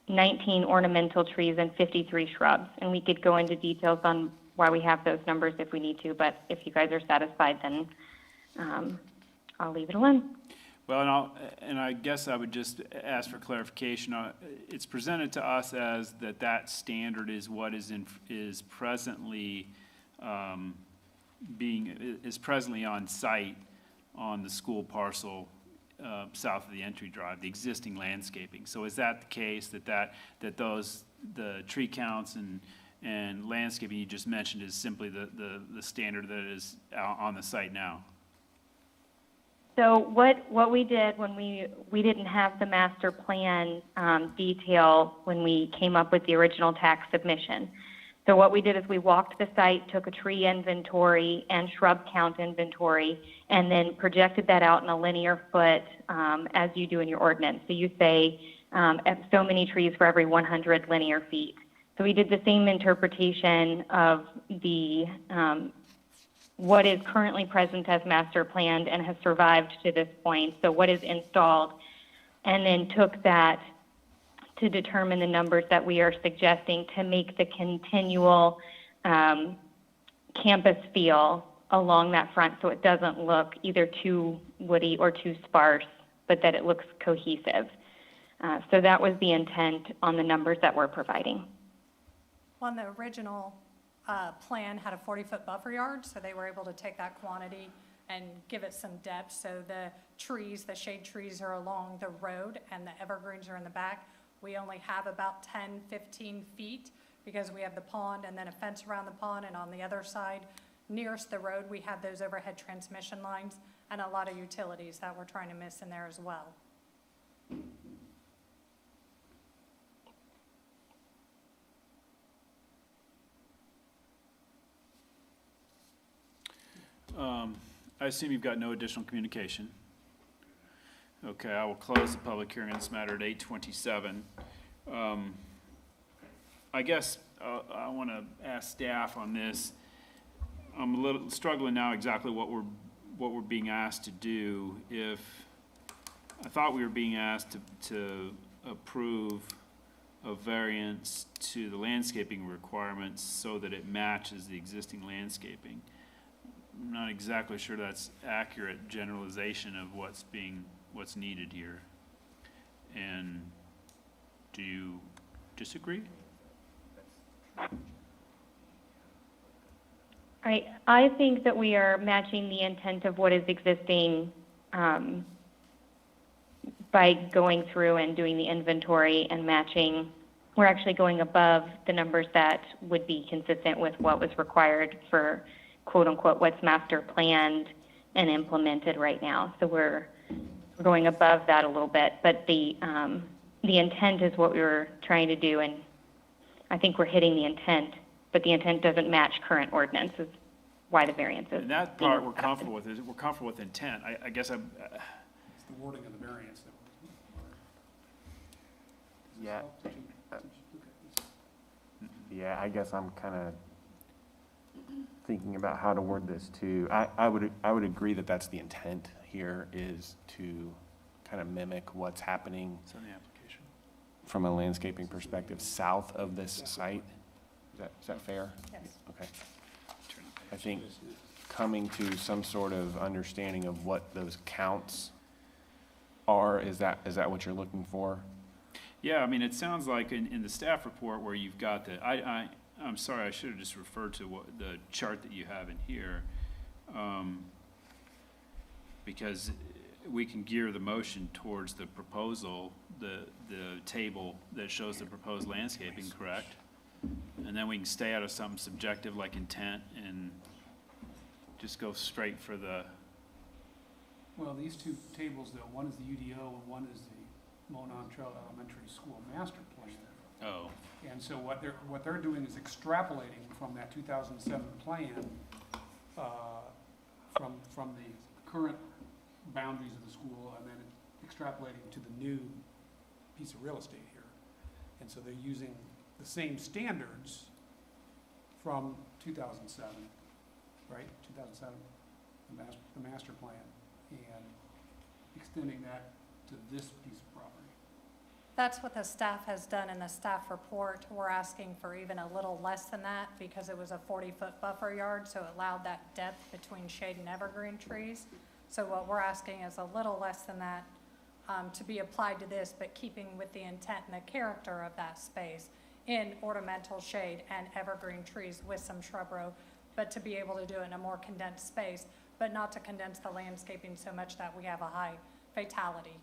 19 ornamental trees, and 53 shrubs. And we could go into details on why we have those numbers if we need to, but if you guys are satisfied, then I'll leave it alone. Well, and I guess I would just ask for clarification. It's presented to us as that standard is what is presently is presently on site on the school parcel south of the entry drive, the existing landscaping. So is that the case, that the tree counts and landscaping you just mentioned is simply the standard that is out on the site now? So what we did when we didn't have the master plan detail when we came up with the original tax submission. So what we did is we walked the site, took a tree inventory and shrub count inventory, and then projected that out in a linear foot as you do in your ordinance. So you say so many trees for every 100 linear feet. So we did the same interpretation of the what is currently present as master planned and has survived to this point, so what is installed, and then took that to determine the numbers that we are suggesting to make the continual campus feel along that front so it doesn't look either too woody or too sparse, but that it looks cohesive. So that was the intent on the numbers that we're providing. On the original plan had a 40-foot buffer yard, so they were able to take that quantity and give it some depth. So the trees, the shade trees are along the road and the evergreens are in the back. We only have about 10, 15 feet because we have the pond and then a fence around the pond, and on the other side, nearest the road, we have those overhead transmission lines and a lot of utilities that we're trying to miss in there as well. I assume you've got no additional communication. Okay, I will close the public hearing on this matter at 8:27. I guess I want to ask staff on this. I'm a little struggling now exactly what we're being asked to do. If I thought we were being asked to approve a variance to the landscaping requirements so that it matches the existing landscaping. I'm not exactly sure that's accurate generalization of what's needed here. And do you disagree? I think that we are matching the intent of what is existing by going through and doing the inventory and matching. We're actually going above the numbers that would be consistent with what was required for quote unquote what's master planned and implemented right now. So we're going above that a little bit, but the intent is what we were trying to do, and I think we're hitting the intent, but the intent doesn't match current ordinance is why the variance is. And that part we're comfortable with. We're comfortable with intent. I guess I'm. It's the wording of the variance that we're. Yeah. Yeah, I guess I'm kind of thinking about how to word this too. I would agree that that's the intent here, is to kind of mimic what's happening It's on the application. from a landscaping perspective south of this site. Is that fair? Yes. Okay. I think coming to some sort of understanding of what those counts are, is that what you're looking for? Yeah, I mean, it sounds like in the staff report where you've got the, I'm sorry, I should have just referred to the chart that you have in here. Because we can gear the motion towards the proposal, the table that shows the proposed landscaping, correct? And then we can stay out of something subjective like intent and just go straight for the, Well, these two tables, though, one is the UDO and one is the Monon Trail Elementary School Master Plan. oh, And so what they're doing is extrapolating from that 2007 plan, from the current boundaries of the school, and then extrapolating to the new piece of real estate here. And so they're using the same standards from 2007, right? 2007, the master plan, and extending that to this piece of property. That's what the staff has done in the staff report. We're asking for even a little less than that because it was a 40-foot buffer yard, so it allowed that depth between shade and evergreen trees. So what we're asking is a little less than that to be applied to this, but keeping with the intent and the character of that space in ornamental shade and evergreen trees with some shrub-row, but to be able to do it in a more condensed space, but not to condense the landscaping so much that we have a high fatality.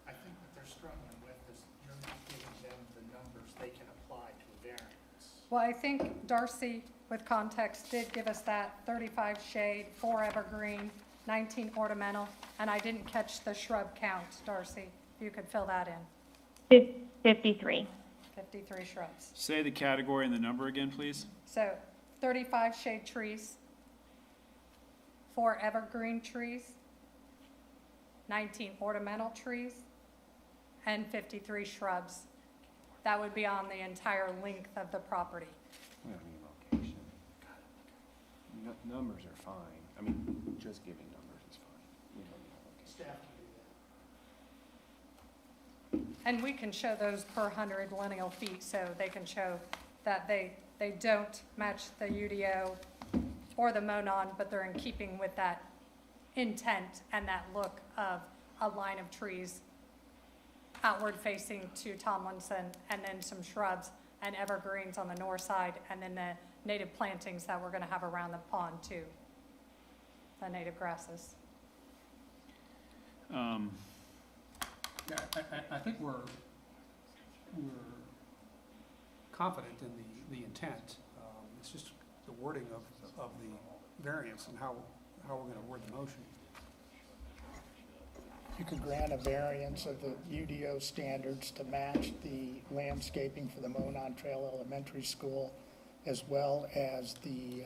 I think what they're struggling with is you're not giving them the numbers they can apply to a variance. Well, I think Darcy, with context, did give us that 35 shade, 4 evergreen, 19 ornamental, and I didn't catch the shrub count, Darcy. If you could fill that in. 53. 53 shrubs. say the category and the number again, please. So 35 shade trees, 4 evergreen trees, 19 ornamental trees, and 53 shrubs. That would be on the entire length of the property. We don't need location. Numbers are fine. I mean, just giving numbers is fine. We don't need location. Staff can do that. And we can show those per 100 lineal feet, so they can show that they don't match the UDO or the Monon, but they're in keeping with that intent and that look of a line of trees outward facing to Tomlinson, and then some shrubs and evergreens on the north side, and then the native plantings that we're gonna have around the pond too, the native grasses. Yeah, I think we're confident in the intent. It's just the wording of the variance and how we're gonna word the motion. You could grant a variance of the UDO standards to match the landscaping for the Monon Trail Elementary School, as well as the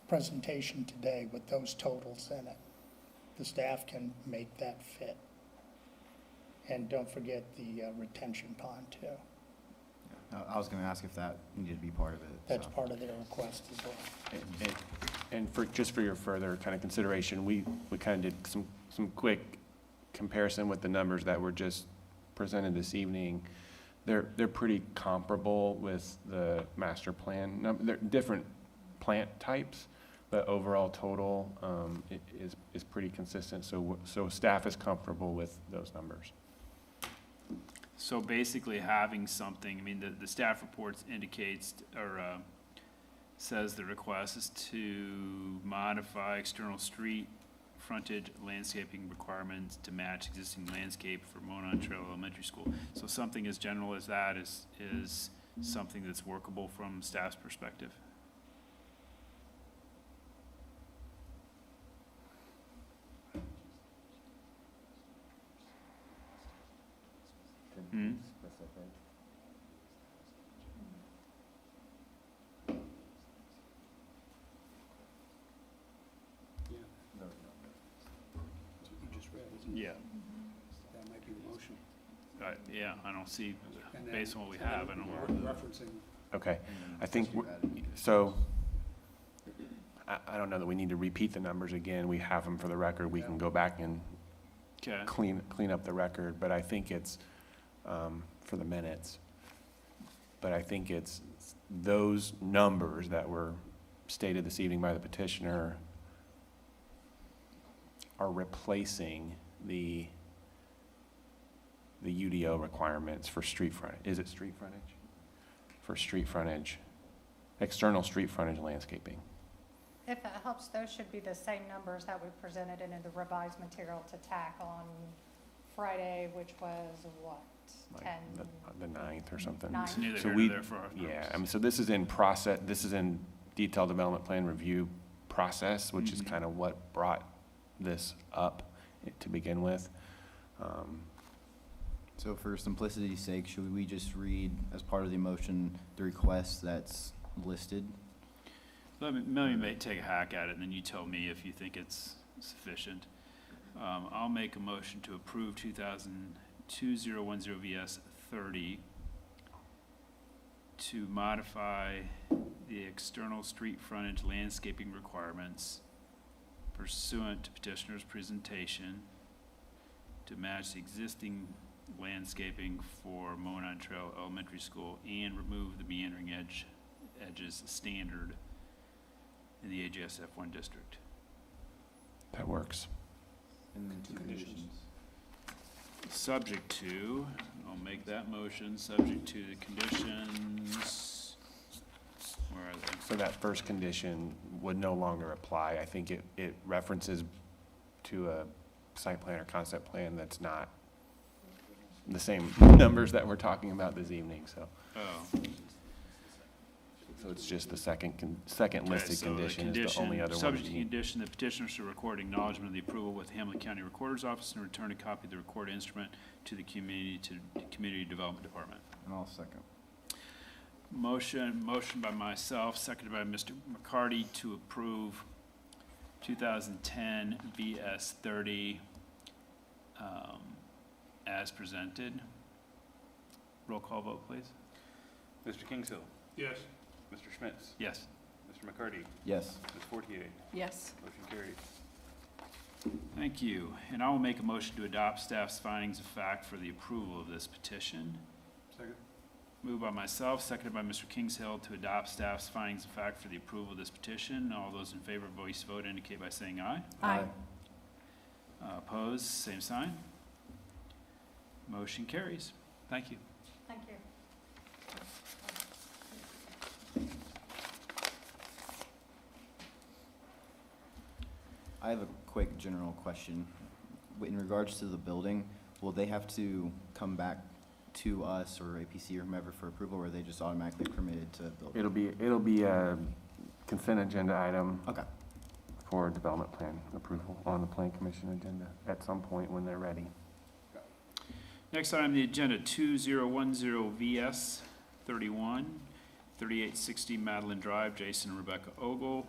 presentation today with those totals in it. The staff can make that fit. And don't forget the retention pond, too. I was going to ask if that needed to be part of it. That's so. part of their request as well. And just for your further kind of consideration, we kind of did some quick comparison with the numbers that were just presented this evening. They're pretty comparable with the master plan. They're different plant types, but overall total is pretty consistent. So staff is comfortable with those numbers. So basically having something, I mean, the staff report indicates, or says the request is to modify external street frontage landscaping requirements to match existing landscape for Monon Trail Elementary School. So something as general as that is something that's workable from staff's perspective. Hmm? Yeah. That might be the motion. Yeah, I don't see, And then- based on what we have, I don't know. Referencing. Okay, I think, so, I don't know that we need to repeat the numbers again. We have them for the record. We can go back and Okay. clean up the record, but I think it's, for the minutes. But I think it's those numbers that were stated this evening by the petitioner are replacing the UDO requirements for street frontage. Is it street frontage? For street frontage, external street frontage landscaping. If it helps, those should be the same numbers that we presented in the revised material to TAC on Friday, which was what? like 10. the 9th or something. 9. It's neither So here we- nor there for our Yeah, purposes. I mean, so this is in process, this is in detailed development plan review process, which is Mhm. kind of what brought this up to begin with. So for simplicity's sake, should we just read as part of the motion the request that's listed? Let me take a hack at it, and then you tell me if you think it's sufficient. I'll make a motion to approve 2010 VS 30 to modify the external street frontage landscaping requirements pursuant to petitioner's presentation to match the existing landscaping for Monon Trail Elementary School and remove the meandering edges standard in the AGSF 1 district. That works. And then two conditions. Subject to, I'll make that motion, subject to the conditions, where are they? So that first condition would no longer apply. I think it references to a site plan or concept plan that's not the same numbers that we're talking about this evening, so. Oh. So it's just the second Okay, listed so the condition is the only other one. Subject to you need. condition, the petitioner should record acknowledgement of the approval with the Hamilton County Recorder's Office and return a copy of the record instrument to the Community Development Department. And I'll second. Motion by myself, seconded by Mr. McCarty to approve 2010 VS 30 as presented. Roll call vote, please. Mr. Kingshill. Yes. Mr. Schmitz. Yes. Mr. McCarty. Yes. Ms. Fortier. Yes. Motion carries. Thank you. And I will make a motion to adopt staff's findings of fact for the approval of this petition. Second. Moved by myself, seconded by Mr. Kingshill to adopt staff's findings of fact for the approval of this petition. All those in favor, voice vote indicate by saying aye. Aye. Opposed, same sign. Motion carries. Thank you. Thank you. I have a quick general question. In regards to the building, will they have to come back to us or APC or whomever for approval, or are they just automatically permitted to build? It'll be a consent agenda item Okay. for development plan approval on the plan commission agenda at some point when they're ready. Next item on the agenda, 2010 VS 31, 3860 Madeline Drive, Jason and Rebecca Ogle,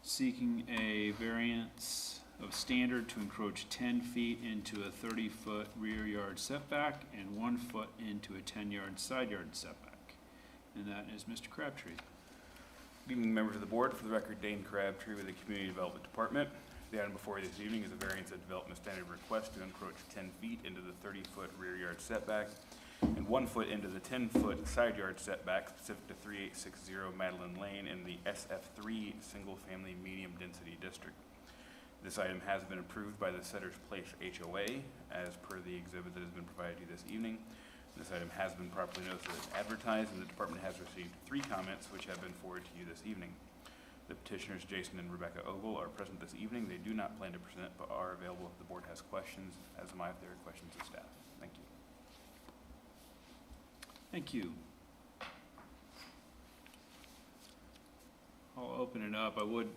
seeking a variance of standard to encroach 10 feet into a 30-foot rear yard setback and 1 foot into a 10-yard side yard setback. And that is Mr. Crabtree. Good evening, members of the board. For the record, Dane Crabtree with the Community Development Department. The item before you this evening is a variance of development standard request to encroach 10 feet into the 30-foot rear yard setback and 1 foot into the 10-foot side yard setback specific to 3860 Madeline Lane in the SF3 single-family medium-density district. This item has been approved by the Setter's Place HOA as per the exhibit that has been provided to you this evening. This item has been properly noticed and advertised, and the department has received 3 comments which have been forwarded to you this evening. The petitioners, Jason and Rebecca Ogle, are present this evening. They do not plan to present, but are available if the board has questions, as am I if there are questions of staff. Thank you. Thank you. I'll open it up. I would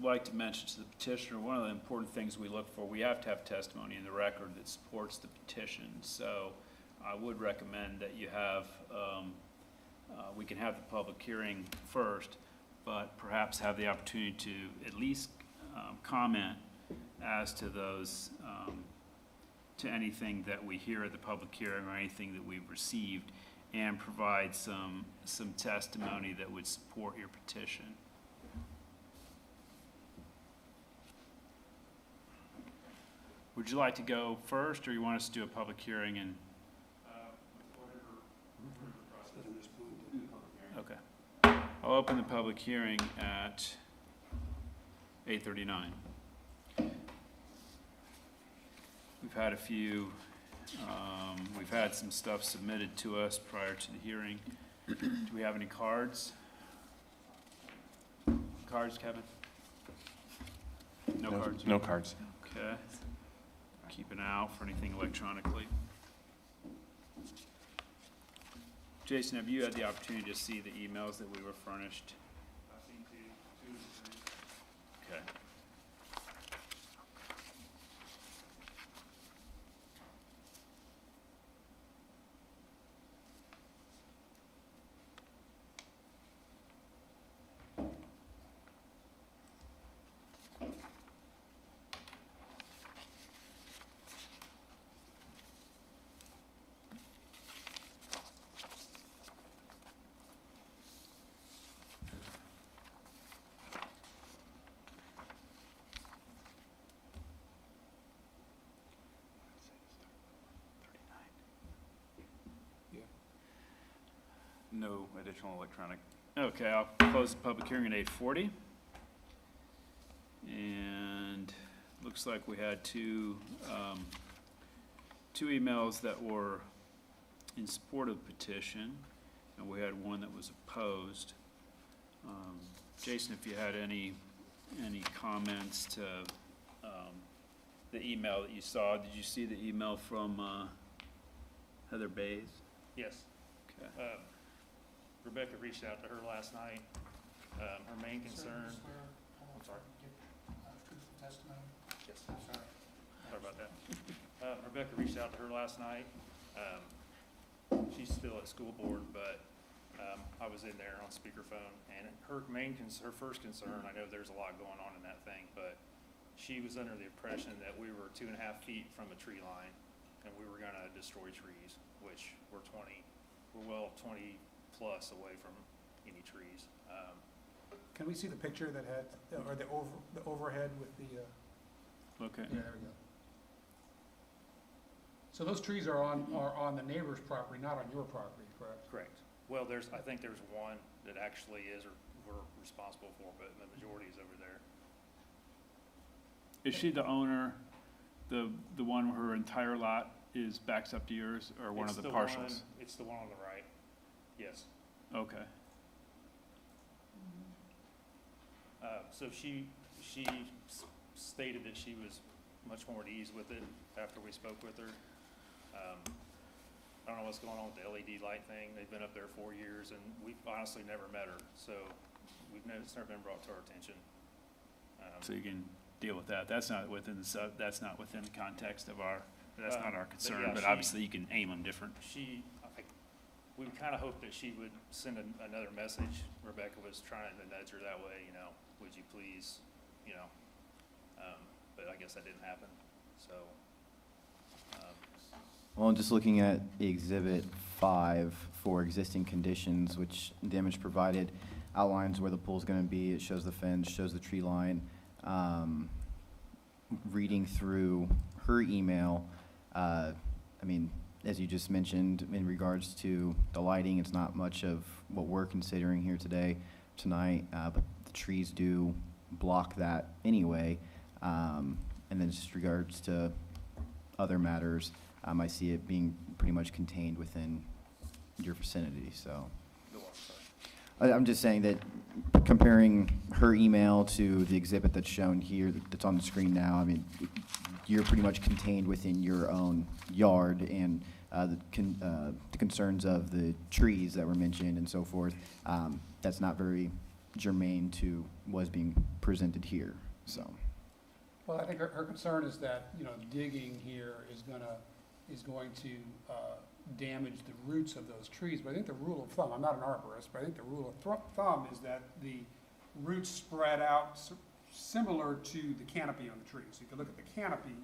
like to mention to the petitioner, one of the important things we look for, we have to have testimony in the record that supports the petition. So I would recommend that you have, we can have the public hearing first, but perhaps have the opportunity to at least comment as to those, to anything that we hear at the public hearing or anything that we've received, and provide some testimony that would support your petition. Would you like to go first, or you want us to do a public hearing and? Okay. I'll open the public hearing at 8:39. We've had a few, we've had some stuff submitted to us prior to the hearing. Do we have any cards? Cards, Kevin? No cards? No cards. Okay. Keep an eye out for anything electronically. Jason, have you had the opportunity to see the emails that we were furnished? I've seen two of the three. Okay. No additional electronic. Okay, I'll close the public hearing at 8:40. And looks like we had two emails that were in support of the petition, and we had one that was opposed. Jason, if you had any comments to the email that you saw, did you see the email from Heather Bays? Yes. Okay. Rebecca reached out to her last night. Her main concern. I'm sorry. Yes. Sorry about that. Rebecca reached out to her last night. She's still at school board, but I was in there on speakerphone, and her first concern, I know there's a lot going on in that thing, but she was under the impression that we were 2.5 feet from a tree line, and we were gonna destroy trees, which we're well 20 plus away from any trees. Can we see the picture that had, or the overhead with the, Okay. yeah, there we go. So those trees are on the neighbor's property, not on your property, correct? Correct. Well, I think there's one that actually is, or we're responsible for, but the majority is over there. Is she the owner, the one where her entire lot backs up to yours, or one of the parcels? It's the one on the right, yes. Okay. So she stated that she was much more at ease with it after we spoke with her. I don't know what's going on with the LED light thing. They've been up there 4 years, and we've honestly never met her, so it's never been brought to our attention. So you can deal with that. That's not within that's not within the context of that's not our concern, yeah, but obviously you can aim them different. We kind of hoped that she would send another message. Rebecca was trying to nudge her that way, would you please, but I guess that didn't happen, so. Well, just looking at Exhibit 5 for existing conditions, which the image provided outlines where the pool's going to be. It shows the fence, shows the tree line. Reading through her email, I mean, as you just mentioned, in regards to the lighting, it's not much of what we're considering here tonight, but the trees do block that anyway. And then just regards to other matters, I see it being pretty much contained within your vicinity, so. I'm just saying that comparing her email to the exhibit that's shown here, that's on the screen now, I mean, you're pretty much contained within your own yard, and the concerns of the trees that were mentioned and so forth, that's not very germane to what's being presented here, so. Well, I think her concern is that, digging here is going to damage the roots of those trees. But I think the rule of thumb, I'm not an arborist, but I think the rule of thumb is that the roots spread out similar to the canopy on the tree. So if you look at the canopy,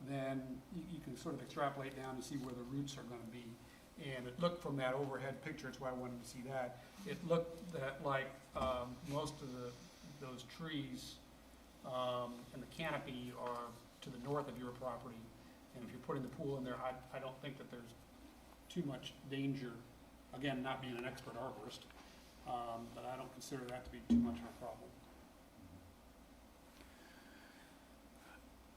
then you can sort of extrapolate down to see where the roots are going to be. And it looked from that overhead picture, that's why I wanted to see that, it looked like most of those trees and the canopy are to the north of your property. And if you're putting the pool in there, I don't think that there's too much danger, again, not being an expert arborist, but I don't consider that to be too much of a problem.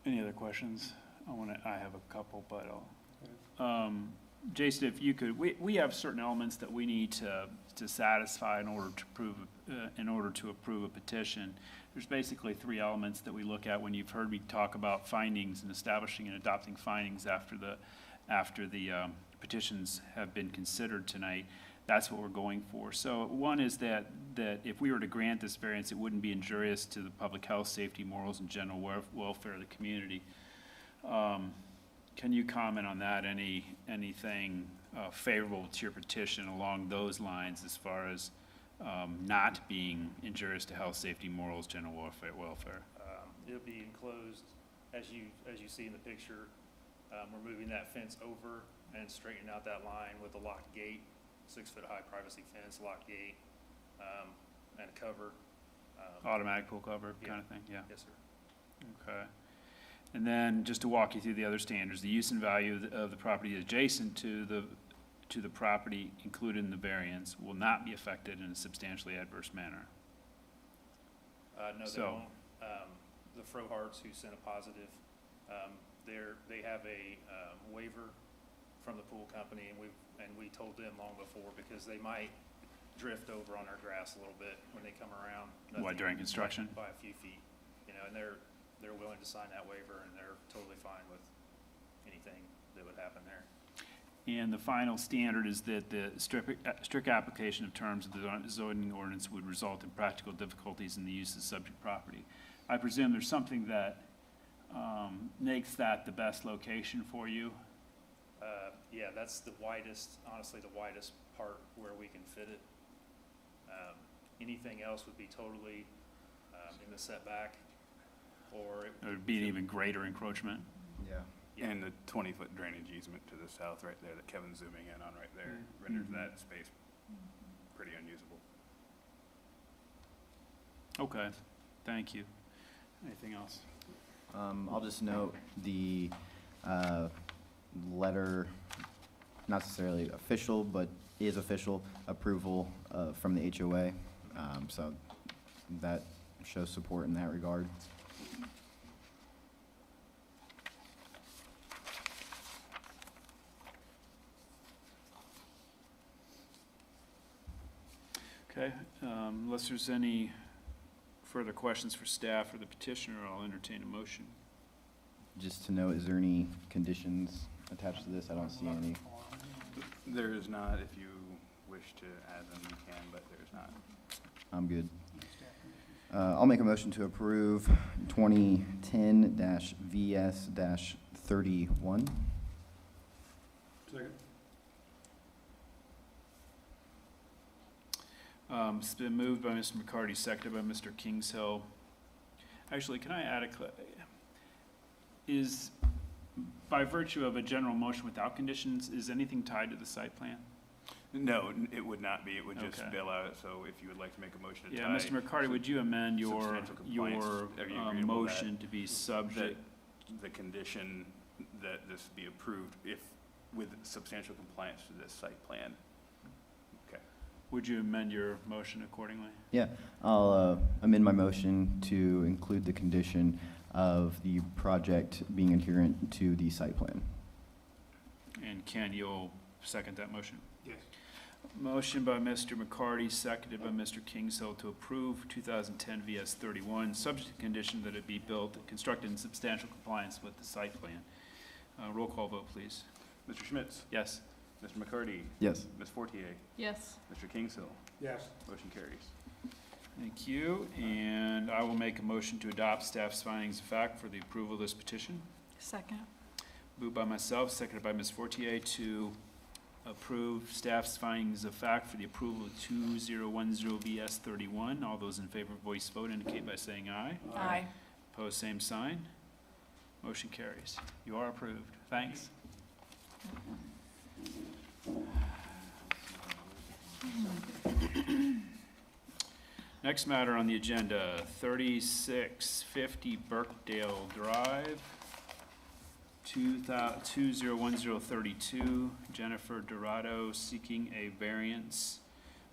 Any other questions? I have a couple, but Jason, if you could, we have certain elements that we need to satisfy in order to approve a petition. There's basically 3 elements that we look at when you've heard me talk about findings and establishing and adopting findings after the petitions have been considered tonight. that's what we're going for. So one is that if we were to grant this variance, it wouldn't be injurious to the public health, safety, morals, and general welfare of the community. Can you comment on that? Anything favorable to your petition along those lines as far as not being injurious to health, safety, morals, general welfare? It'll be enclosed, as you see in the picture. We're moving that fence over and straightening out that line with a locked gate, 6-foot-high privacy fence, locked gate, and a cover. Automatic pull cover Yeah. kind of thing, yeah? Yes, sir. Okay. And then, just to walk you through the other standards, the use and value of the property adjacent to the property included in the variance will not be affected in a substantially adverse manner. No, they So- won't. The Froharts, who sent a positive, they have a waiver from the pool company, and we told them long before, because they might drift over on our grass a little bit when they come around. What, Nothing during construction? By a few feet, and they're willing to sign that waiver, and they're totally fine with anything that would happen there. And the final standard is that the strict application of terms of the zoning ordinance would result in practical difficulties in the use of the subject property. I presume there's something that makes that the best location for you? Yeah, that's the widest, honestly, the widest part where we can fit it. Anything else would be totally in the setback, or It would be an even greater encroachment? Yeah. And the 20-foot drainage easement to the south right there that Kevin's zooming in on right there renders that space pretty unusable. Okay, thank you. Anything else? I'll just note the letter, not necessarily official, but is official approval from the HOA. So that shows support in that regard. Okay, unless there's any further questions for staff or the petitioner, I'll entertain a motion. Just to note, is there any conditions attached to this? I don't see any. There is not. If you wish to add them, you can, but there's not. I'm good. I'll make a motion to approve 2010-VS-31. Second. It's been moved by Mr. McCarty, seconded by Mr. Kingshill. Actually, can I add is, by virtue of a general motion without conditions, is anything tied to the site plan? No, it would not be. It would just Okay. bill out. So if you would like to make a motion to Yeah, tie. Mr. McCarty, would you amend your substantial compliance, are you agreeable with motion that? to be subject? The condition that this be approved if with substantial compliance to this site plan. Okay. Would you amend your motion accordingly? Yeah, I'll amend my motion to include the condition of the project being adherent to the site plan. And Ken, you'll second that motion? Yes. Motion by Mr. McCarty, seconded by Mr. Kingshill to approve 2010 VS 31, subject to condition that it be built, constructed in substantial compliance with the site plan. Roll call vote, please. Mr. Schmitz? Yes. Mr. McCarty? Yes. Ms. Fortier? Yes. Mr. Kingshill? Yes. Motion carries. Thank you, and I will make a motion to adopt staff's findings of fact for the approval of this petition. Second. Moved by myself, seconded by Ms. Fortier to approve staff's findings of fact for the approval of 2010 VS 31. All those in favor, voice vote indicate by saying aye. Aye. Opposed, same sign. Motion carries. You are approved. Thanks. Next matter on the agenda, 3650 Birkdale Drive, 201032, Jennifer Dorado seeking a variance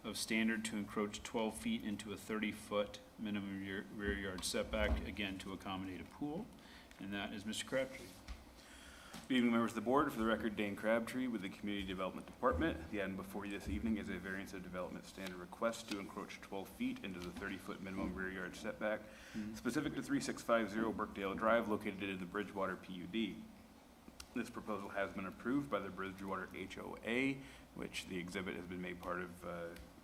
of standard to encroach 12 feet into a 30-foot minimum rear yard setback, again to accommodate a pool, and that is Mr. Crabtree. Good evening, members of the board. For the record, Dane Crabtree with the Community Development Department. The item before you this evening is a variance of development standard request to encroach 12 feet into the 30-foot minimum rear yard setback, specific to 3650 Birkdale Drive, located in the Bridgewater PUD. This proposal has been approved by the Bridgewater HOA, which the exhibit has been made part of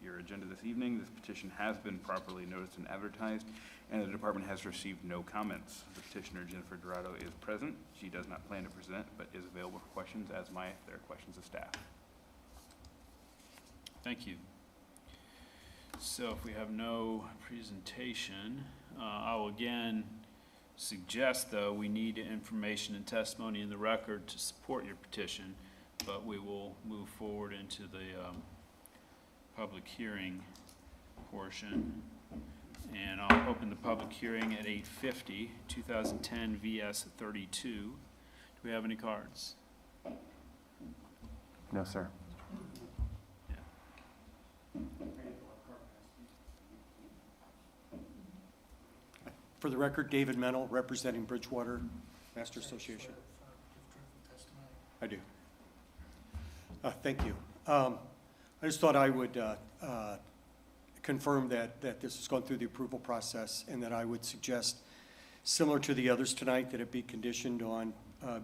your agenda this evening. This petition has been properly noticed and advertised, and the department has received no comments. The petitioner, Jennifer Dorado, is present. She does not plan to present, but is available for questions, as might if there are questions of staff. Thank you. So if we have no presentation, I will again suggest, though, we need information and testimony in the record to support your petition, but we will move forward into the public hearing portion. And I'll open the public hearing at 8:50, 2010 VS 32. Do we have any cards? No, sir. For the record, David Mennel, representing Bridgewater Master Association. I do. Thank you. I just thought I would confirm that this has gone through the approval process, and that I would suggest, similar to the others tonight, that it be conditioned on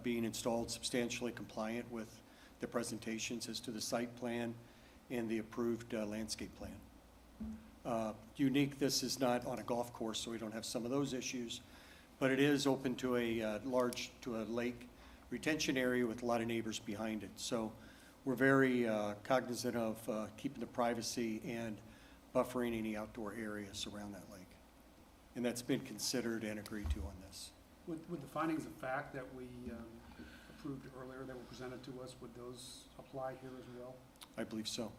being installed substantially compliant with the presentations as to the site plan and the approved landscape plan. Unique, this is not on a golf course, so we don't have some of those issues, but it is open to a lake retention area with a lot of neighbors behind it. So we're very cognizant of keeping the privacy and buffering any outdoor areas around that lake. And that's been considered and agreed to on this. Would the findings of fact that we approved earlier that were presented to us, would those apply here as well? I believe so.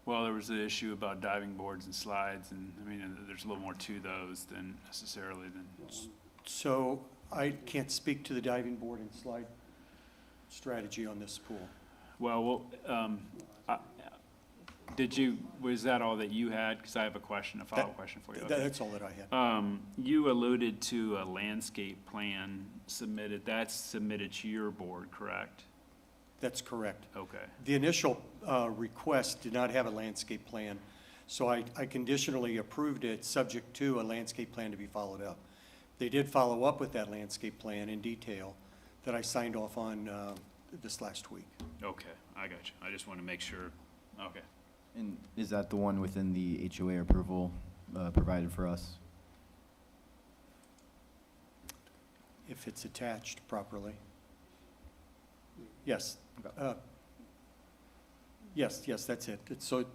Well, there was the issue about diving boards and slides, and I mean, there's a little more to those than necessarily than. So I can't speak to the diving board and slide strategy on this pool. Well, was that all that you had? Because I have a follow-up question for you. Okay. That's all that I had. You alluded to a landscape plan submitted. That's submitted to your board, correct? That's correct. Okay. The initial request did not have a landscape plan, so I conditionally approved it subject to a landscape plan to be followed up. They did follow up with that landscape plan in detail that I signed off on this last week. Okay, I got you. I just want to make sure. Okay. And is that the one within the HOA approval provided for us? If it's attached properly. Yes. Yes, that's it. So if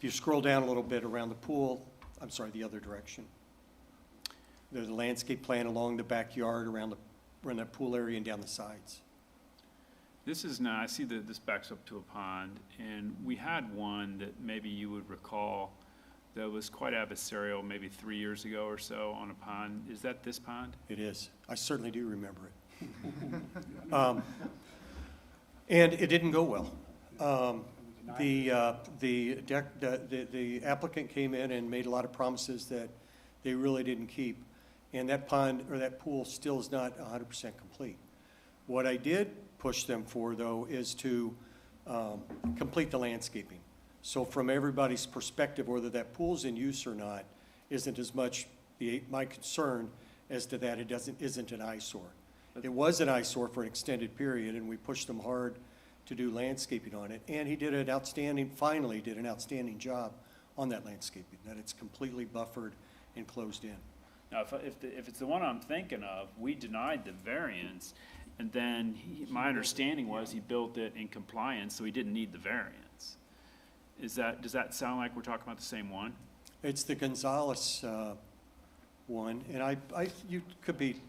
you scroll down a little bit around the pool, I'm sorry, the other direction. There's a landscape plan along the backyard, around that pool area and down the sides. This is now, I see that this backs up to a pond, and we had one that maybe you would recall that was quite adversarial maybe 3 years ago or so on a pond. Is that this pond? It is. I certainly do remember it. And it didn't go well. The applicant came in and made a lot of promises that they really didn't keep. And that pond, or that pool, still is not 100% complete. What I did push them for, though, is to complete the landscaping. So from everybody's perspective, whether that pool's in use or not, isn't as much my concern as to that it isn't an eyesore. It was an eyesore for an extended period, and we pushed them hard to do landscaping on it. And he finally did an outstanding job on that landscaping, that it's completely buffered and closed in. Now, if it's the one I'm thinking of, we denied the variance, and then my understanding was he built it in compliance, so he didn't need the variance. Does that sound like we're talking about the same one? It's the Gonzalez one, and you could be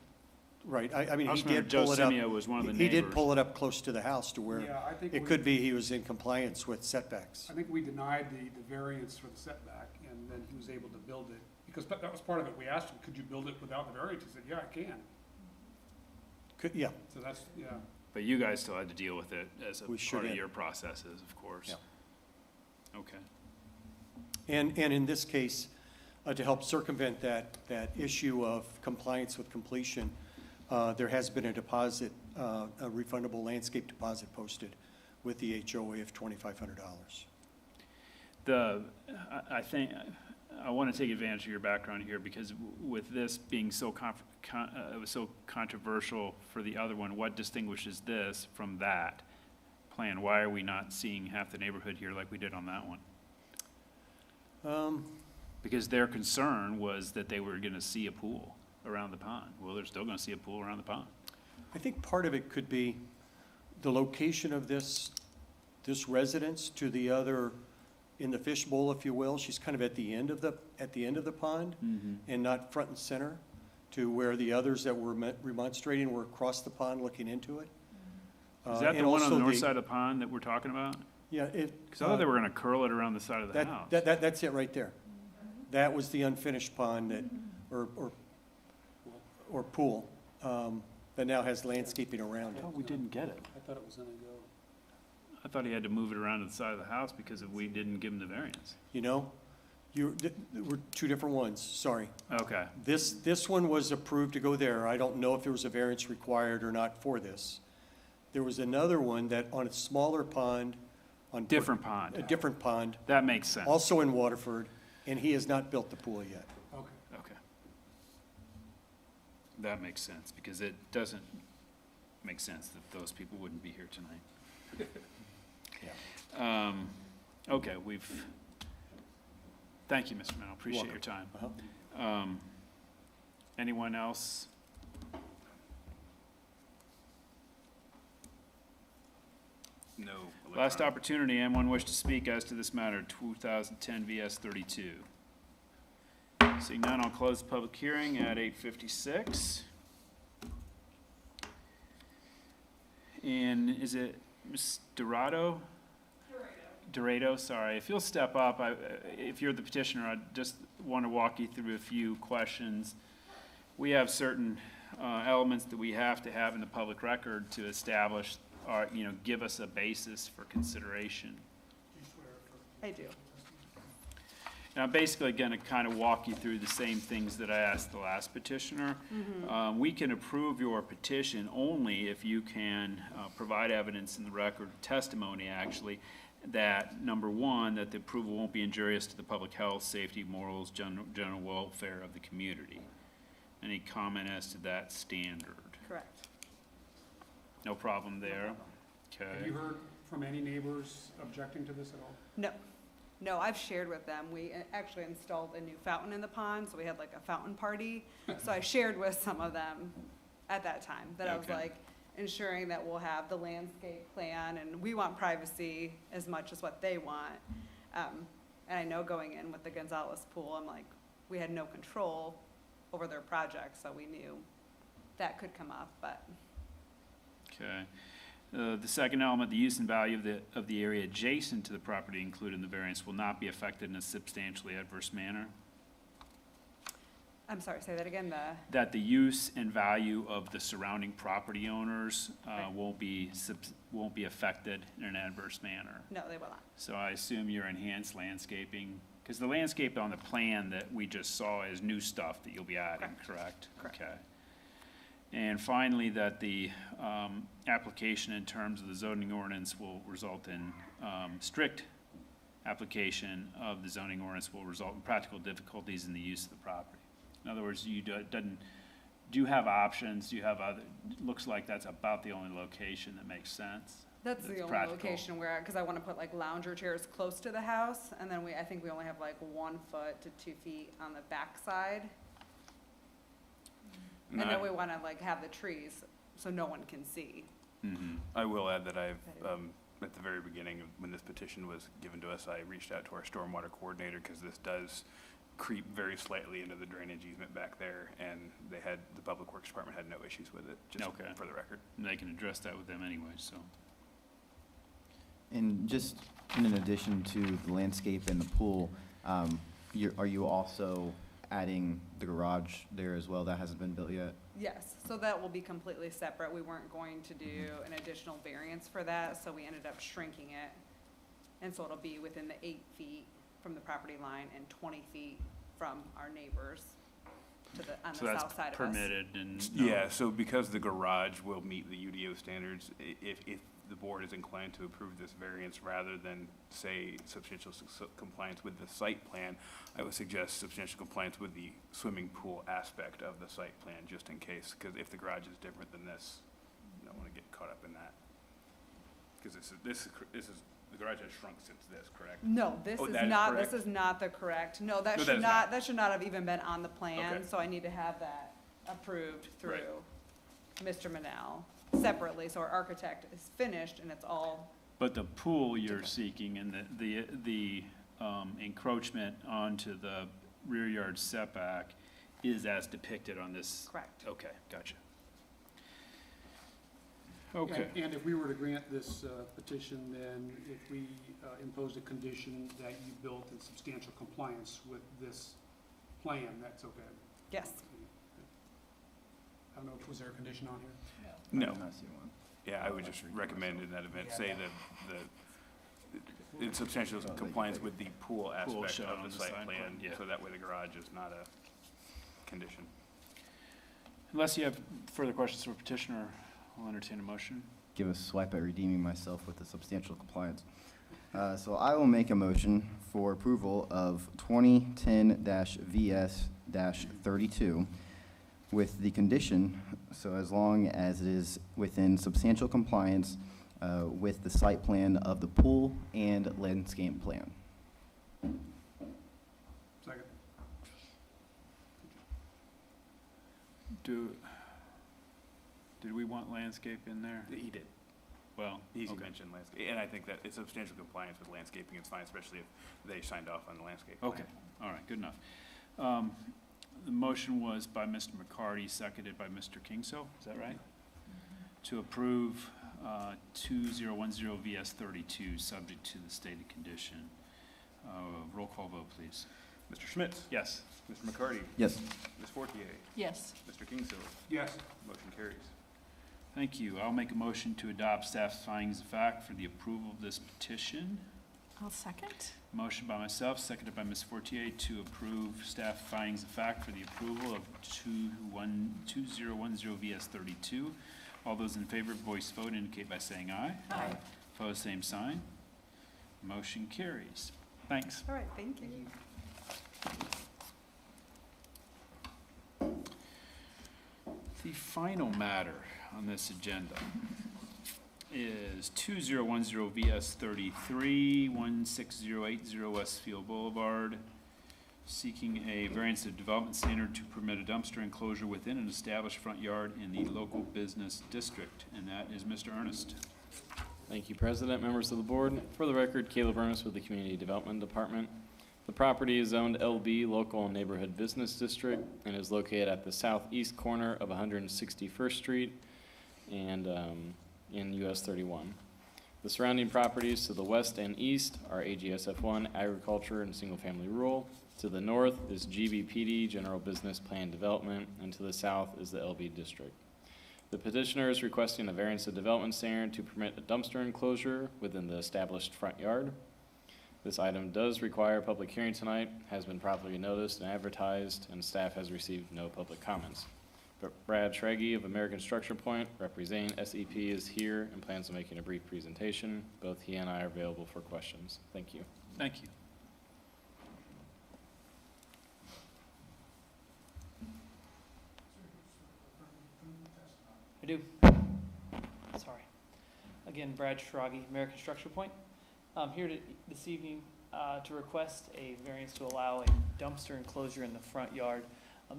right. I mean, he did pull it up. Simeo was one of the He did neighbors. pull it up close to the house to where Yeah, I think it could be he was in compliance with setbacks. I think we denied the variance for the setback, and then he was able to build it. Because that was part of it. We asked him, could you build it without the variance? He said, yeah, I can. Yeah. So that's, yeah. But you guys still had to deal with it as a We sure part of did. your processes, of course. Yeah. Okay. And in this case, to help circumvent that issue of compliance with completion, there has been a deposit, a refundable landscape deposit posted with the HOA of $2,500. I think I want to take advantage of your background here, because with this being so it was so controversial for the other one, what distinguishes this from that plan? Why are we not seeing half the neighborhood here like we did on that one? Because their concern was that they were gonna see a pool around the pond. Well, they're still gonna see a pool around the pond. I think part of it could be the location of this residence to the other, in the fishbowl, if you will. She's kind of at the end of the pond and not front and center, to where the others that were remonstrating were across the pond looking into it. Is that the and one on also the north side of the pond that we're talking about? Yeah, Because I thought they were gonna curl it around the side of the house. That's it right there. That was the unfinished pond that, or pool, that now has landscaping around it. We didn't get it. I thought it was gonna go. I thought he had to move it around to the side of the house because we didn't give him the variance. You know, there were two different ones, sorry. Okay, This one was approved to go there. I don't know if there was a variance required or not for this. There was another one that on a smaller pond, on. different pond. A different pond, That makes sense. also in Waterford, and he has not built the pool yet. Okay. Okay. That makes sense, because it doesn't make sense that those people wouldn't be here tonight. Okay, thank you, Mr. Mennel, appreciate your time. Anyone else? No. Last opportunity, anyone wish to speak as to this matter, 2010 VS 32? Seeing none, I'll close the public hearing at 8:56. And is it Ms. Dorado? Dorado, sorry. If you'll step up, if you're the petitioner, I just want to walk you through a few questions. We have certain elements that we have to have in the public record to establish, or, give us a basis for consideration. I do. Now, I'm basically going to kind of walk you through the same things that I asked the last petitioner. We can approve your petition only if you can provide evidence in the record, testimony actually, that, number one, that the approval won't be injurious to the public health, safety, morals, general welfare of the community. Any comment as to that standard? Correct. No problem there? Have Okay. you heard from any neighbors objecting to this at all? No. No, I've shared with them. We actually installed a new fountain in the pond, so we had like a fountain party. So I shared with some of them at that time that I was Okay. like ensuring that we'll have the landscape plan, and we want privacy as much as what they want. And I know going in with the Gonzalez pool, I'm like, we had no control over their project, so we knew that could come up, but. Okay. The second element, the use and value of the area adjacent to the property included in the variance will not be affected in a substantially adverse manner. I'm sorry, say that again, That the use and value of the surrounding property owners won't be affected in an adverse manner. no, they will not. So I assume your enhanced landscaping, because the landscape on the plan that we just saw is new stuff that you'll be adding, correct? Correct. Okay. And finally, that the application in terms of the zoning ordinance will result in strict application of the zoning ordinance will result in practical difficulties in the use of the property. In other words, do you have options? Do you have other, looks like that's about the only location that makes sense. That's the only practical. location where, because I want to put like lounger chairs close to the house, and then I think we only have like 1 foot to 2 feet on the back side. And then we want to like have the trees so no one can see. I will add that I've, at the very beginning, when this petition was given to us, I reached out to our stormwater coordinator, because this does creep very slightly into the drainage easement back there, and the Public Works Department had no issues with it, just Okay. for the record. And they can address that with them anyway, so. And just in addition to the landscape and the pool, are you also adding the garage there as well? That hasn't been built yet? Yes, so that will be completely separate. We weren't going to do an additional variance for that, so we ended up shrinking it. And so it'll be within the 8 feet from the property line and 20 feet from our neighbors on the south side of us. So that's permitted and. Yeah, so because the garage will meet the UDO standards, if the board is inclined to approve this variance rather than say substantial compliance with the site plan, I would suggest substantial compliance with the swimming pool aspect of the site plan, just in case, because if the garage is different than this, you don't want to get caught up in that. Because this is, the garage has shrunk since this, correct? No, this Oh, is that is not, correct? this is not the correct, no, No, that that should is not, not. that should not have even been on the plan, Okay. so I need to have that approved through Right. Mr. Manal separately, so our architect is finished and it's all, But the pool you're seeking and the encroachment onto the rear yard setback is as depicted on this? correct. Okay, gotcha. Okay. And if we were to grant this petition, then if we imposed a condition that you built in substantial compliance with this plan, that's okay? Yes, I don't know, was there a condition on here? No. Yeah, I would just recommend in that event, say that in substantial compliance with the pool aspect shown of on the the site site plan, plan, yeah. so that way the garage is not a condition. Unless you have further questions for petitioner, I'll entertain a motion. Give a swipe at redeeming myself with the substantial compliance. So I will make a motion for approval of 2010-VS-32 with the condition, so as long as it is within substantial compliance with the site plan of the pool and landscape plan. Second. Did we want landscape in there? He did. Well, He's okay. mentioned landscape, and I think that it's substantial compliance with landscaping is fine, especially if they signed off on the landscape plan. Okay, all right, good enough. The motion was by Mr. McCarty, seconded by Mr. Kingso, is that right? To approve 2010 VS 32, subject to the stated condition. Roll call vote, please. Mr. Schmitz? Yes. Mr. McCarty? Yes. Ms. Fortier? Yes. Mr. Kingshill? Yes. Motion carries. Thank you. I'll make a motion to adopt staff's findings of fact for the approval of this petition. I'll second. Motion by myself, seconded by Ms. Fortier, to approve staff findings of fact for the approval of 2010 VS 32. All those in favor, voice vote indicate by saying aye. Aye. Opposed, same sign. Motion carries. Thanks. all right, thank you. The final matter on this agenda is 2010 VS 33, 16080 Westfield Boulevard, seeking a variance of development standard to permit a dumpster enclosure within an established front yard in the local business district, and that is Mr. Ernest. Thank you, President, members of the board. For the record, Caleb Ernest with the Community Development Department. The property is zoned LB, Local and Neighborhood Business District, and is located at the southeast corner of 161st Street and in US 31. The surrounding properties to the west and east are AGSF1, Agriculture and Single Family Rural. To the north is GBPD, General Business Plan Development, and to the south is the LB District. The petitioner is requesting a variance of development standard to permit a dumpster enclosure within the established front yard. This item does require a public hearing tonight, has been properly noticed and advertised, and staff has received no public comments. But Brad Schraggy of American Structure Point, representing SEP, is here and plans on making a brief presentation. Both he and I are available for questions. Thank you. Thank you. I do. Sorry. Again, Brad Schraggy, American Structure Point. I'm here this evening to request a variance to allow a dumpster enclosure in the front yard.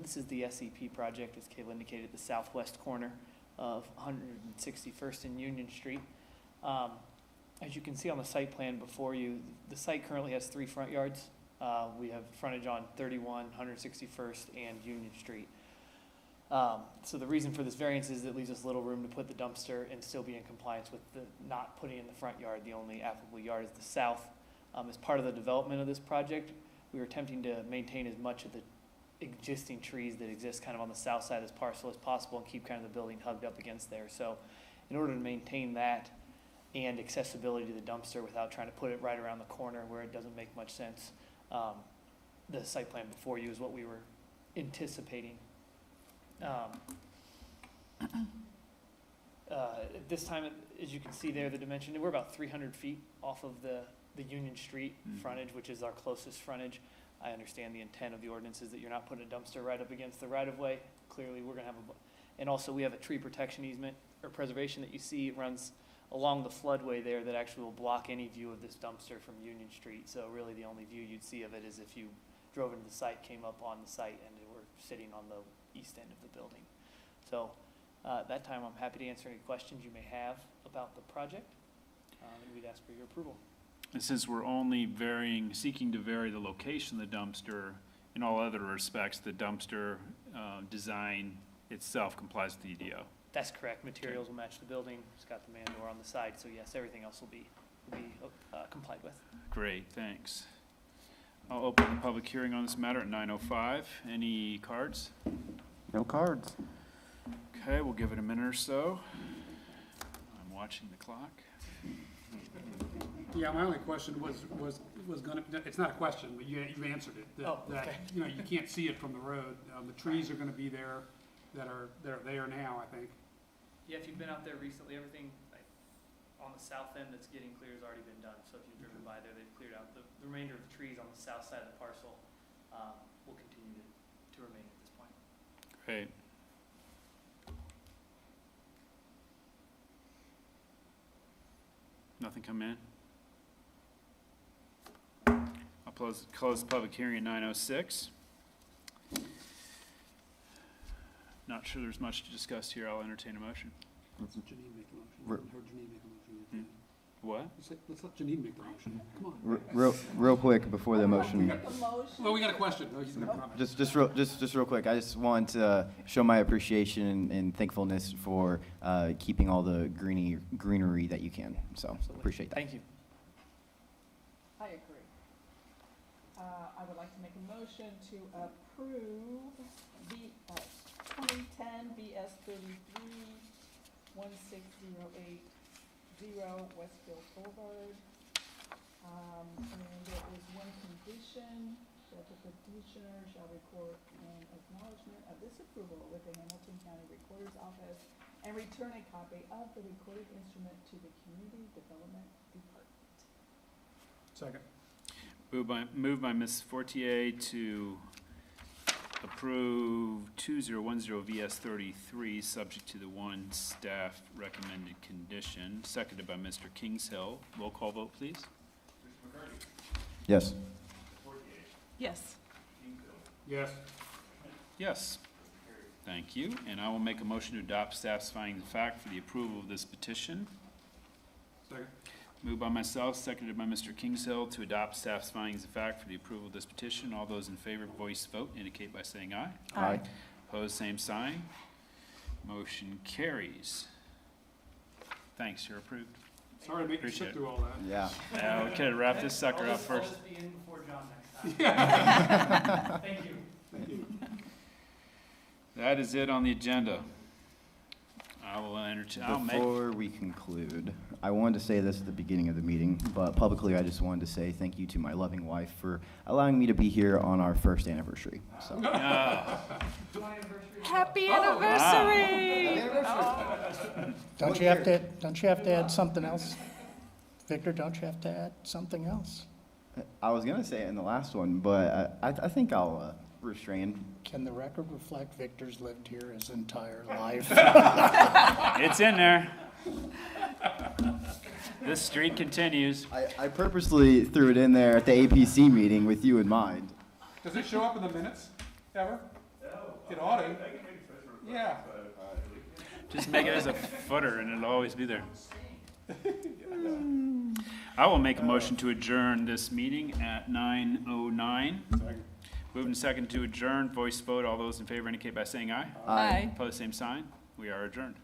This is the SEP project, as Kayla indicated, the southwest corner of 161st and Union Street. As you can see on the site plan before you, the site currently has 3 front yards. We have frontage on 31, 161st, and Union Street. So the reason for this variance is it leaves us little room to put the dumpster and still be in compliance with the not putting in the front yard. The only applicable yard is the south. As part of the development of this project, we were attempting to maintain as much of the existing trees that exist kind of on the south side of this parcel as possible and keep kind of the building hugged up against there. So in order to maintain that and accessibility to the dumpster without trying to put it right around the corner where it doesn't make much sense, the site plan before you is what we were anticipating. At this time, as you can see there, the dimension, we're about 300 feet off of the Union Street frontage, which is our closest frontage. I understand the intent of the ordinance is that you're not putting a dumpster right up against the right-of-way. Clearly, we're gonna have and also we have a tree protection easement or preservation that you see. It runs along the floodway there that actually will block any view of this dumpster from Union Street. So really, the only view you'd see of it is if you drove into the site, came up on the site, and we're sitting on the east end of the building. So at that time, I'm happy to answer any questions you may have about the project, and we'd ask for your approval. And since we're only seeking to vary the location of the dumpster, in all other respects, the dumpster design itself complies with the EDO. That's correct. Materials will match the building. It's got the man door on the side, so yes, everything else will be complied with. Great, thanks. I'll open the public hearing on this matter at 9:05. Any cards? No cards. Okay, we'll give it a minute or so. I'm watching the clock. Yeah, my only question was gonna, it's not a question, but you answered it. That, you know, you can't see it from the road. The trees are gonna be there that are there now, I think. Yeah, if you've been out there recently, everything on the south end that's getting clear has already been done. So if you've driven by there, they've cleared out. The remainder of the trees on the south side of the parcel will continue to remain at this point. Great. Nothing come in? I'll close the public hearing at 9:06. Not sure there's much to discuss here. I'll entertain a motion. Let's let Janine make a motion. I haven't heard Janine make a motion yet. What? Let's let Janine make the motion. Come on. Real quick before the motion. Well, we got a question. No, he's gonna comment. Just real quick, I just want to show my appreciation and thankfulness for keeping all the greenery that you can. So appreciate that. Thank you. I agree. I would like to make a motion to approve the 2010 BS 33-16080 Westfield Boulevard. And there is one condition that the petitioner shall record an acknowledgement of this approval with the Hamilton County Recorder's Office and return a copy of the recorded instrument to the Community Development Department. Second. Moved by Ms. Fortier to approve 2010 VS 33, subject to the one staff recommended condition. Seconded by Mr. Kingshill. Roll call vote, please. Yes. Yes. Yes. Yes. Thank you. And I will make a motion to adopt staff's finding the fact for the approval of this petition. Second. Moved by myself, seconded by Mr. Kingshill to adopt staff's findings of fact for the approval of this petition. All those in favor, voice vote, indicate by saying aye. Aye. Opposed, same sign. Motion carries. Thanks, you're approved. Sorry to make you sit through all that. Yeah. Now, we could wrap this sucker up first. I'll just be in before John next time. Thank you. Thank you. That is it on the agenda. I will entertain, Before we conclude, I wanted to say this at the beginning of the meeting, but publicly I just wanted to say thank you to my loving wife for allowing me to be here on our first anniversary. So. Happy anniversary! Don't you have to add something else? Victor, don't you have to add something else? I was going to say it in the last one, but I think I'll restrain. Can the record reflect Victor's lived here his entire life? It's in there. This streak continues. I purposely threw it in there at the APC meeting with you in mind. Does it show up in the minutes, ever? It ought to. Yeah. Just make it as a footer and it'll always be there. I will make a motion to adjourn this meeting at 9:09. Moving second to adjourn, voice vote. All those in favor indicate by saying aye. Aye. Opposed, same sign. We are adjourned.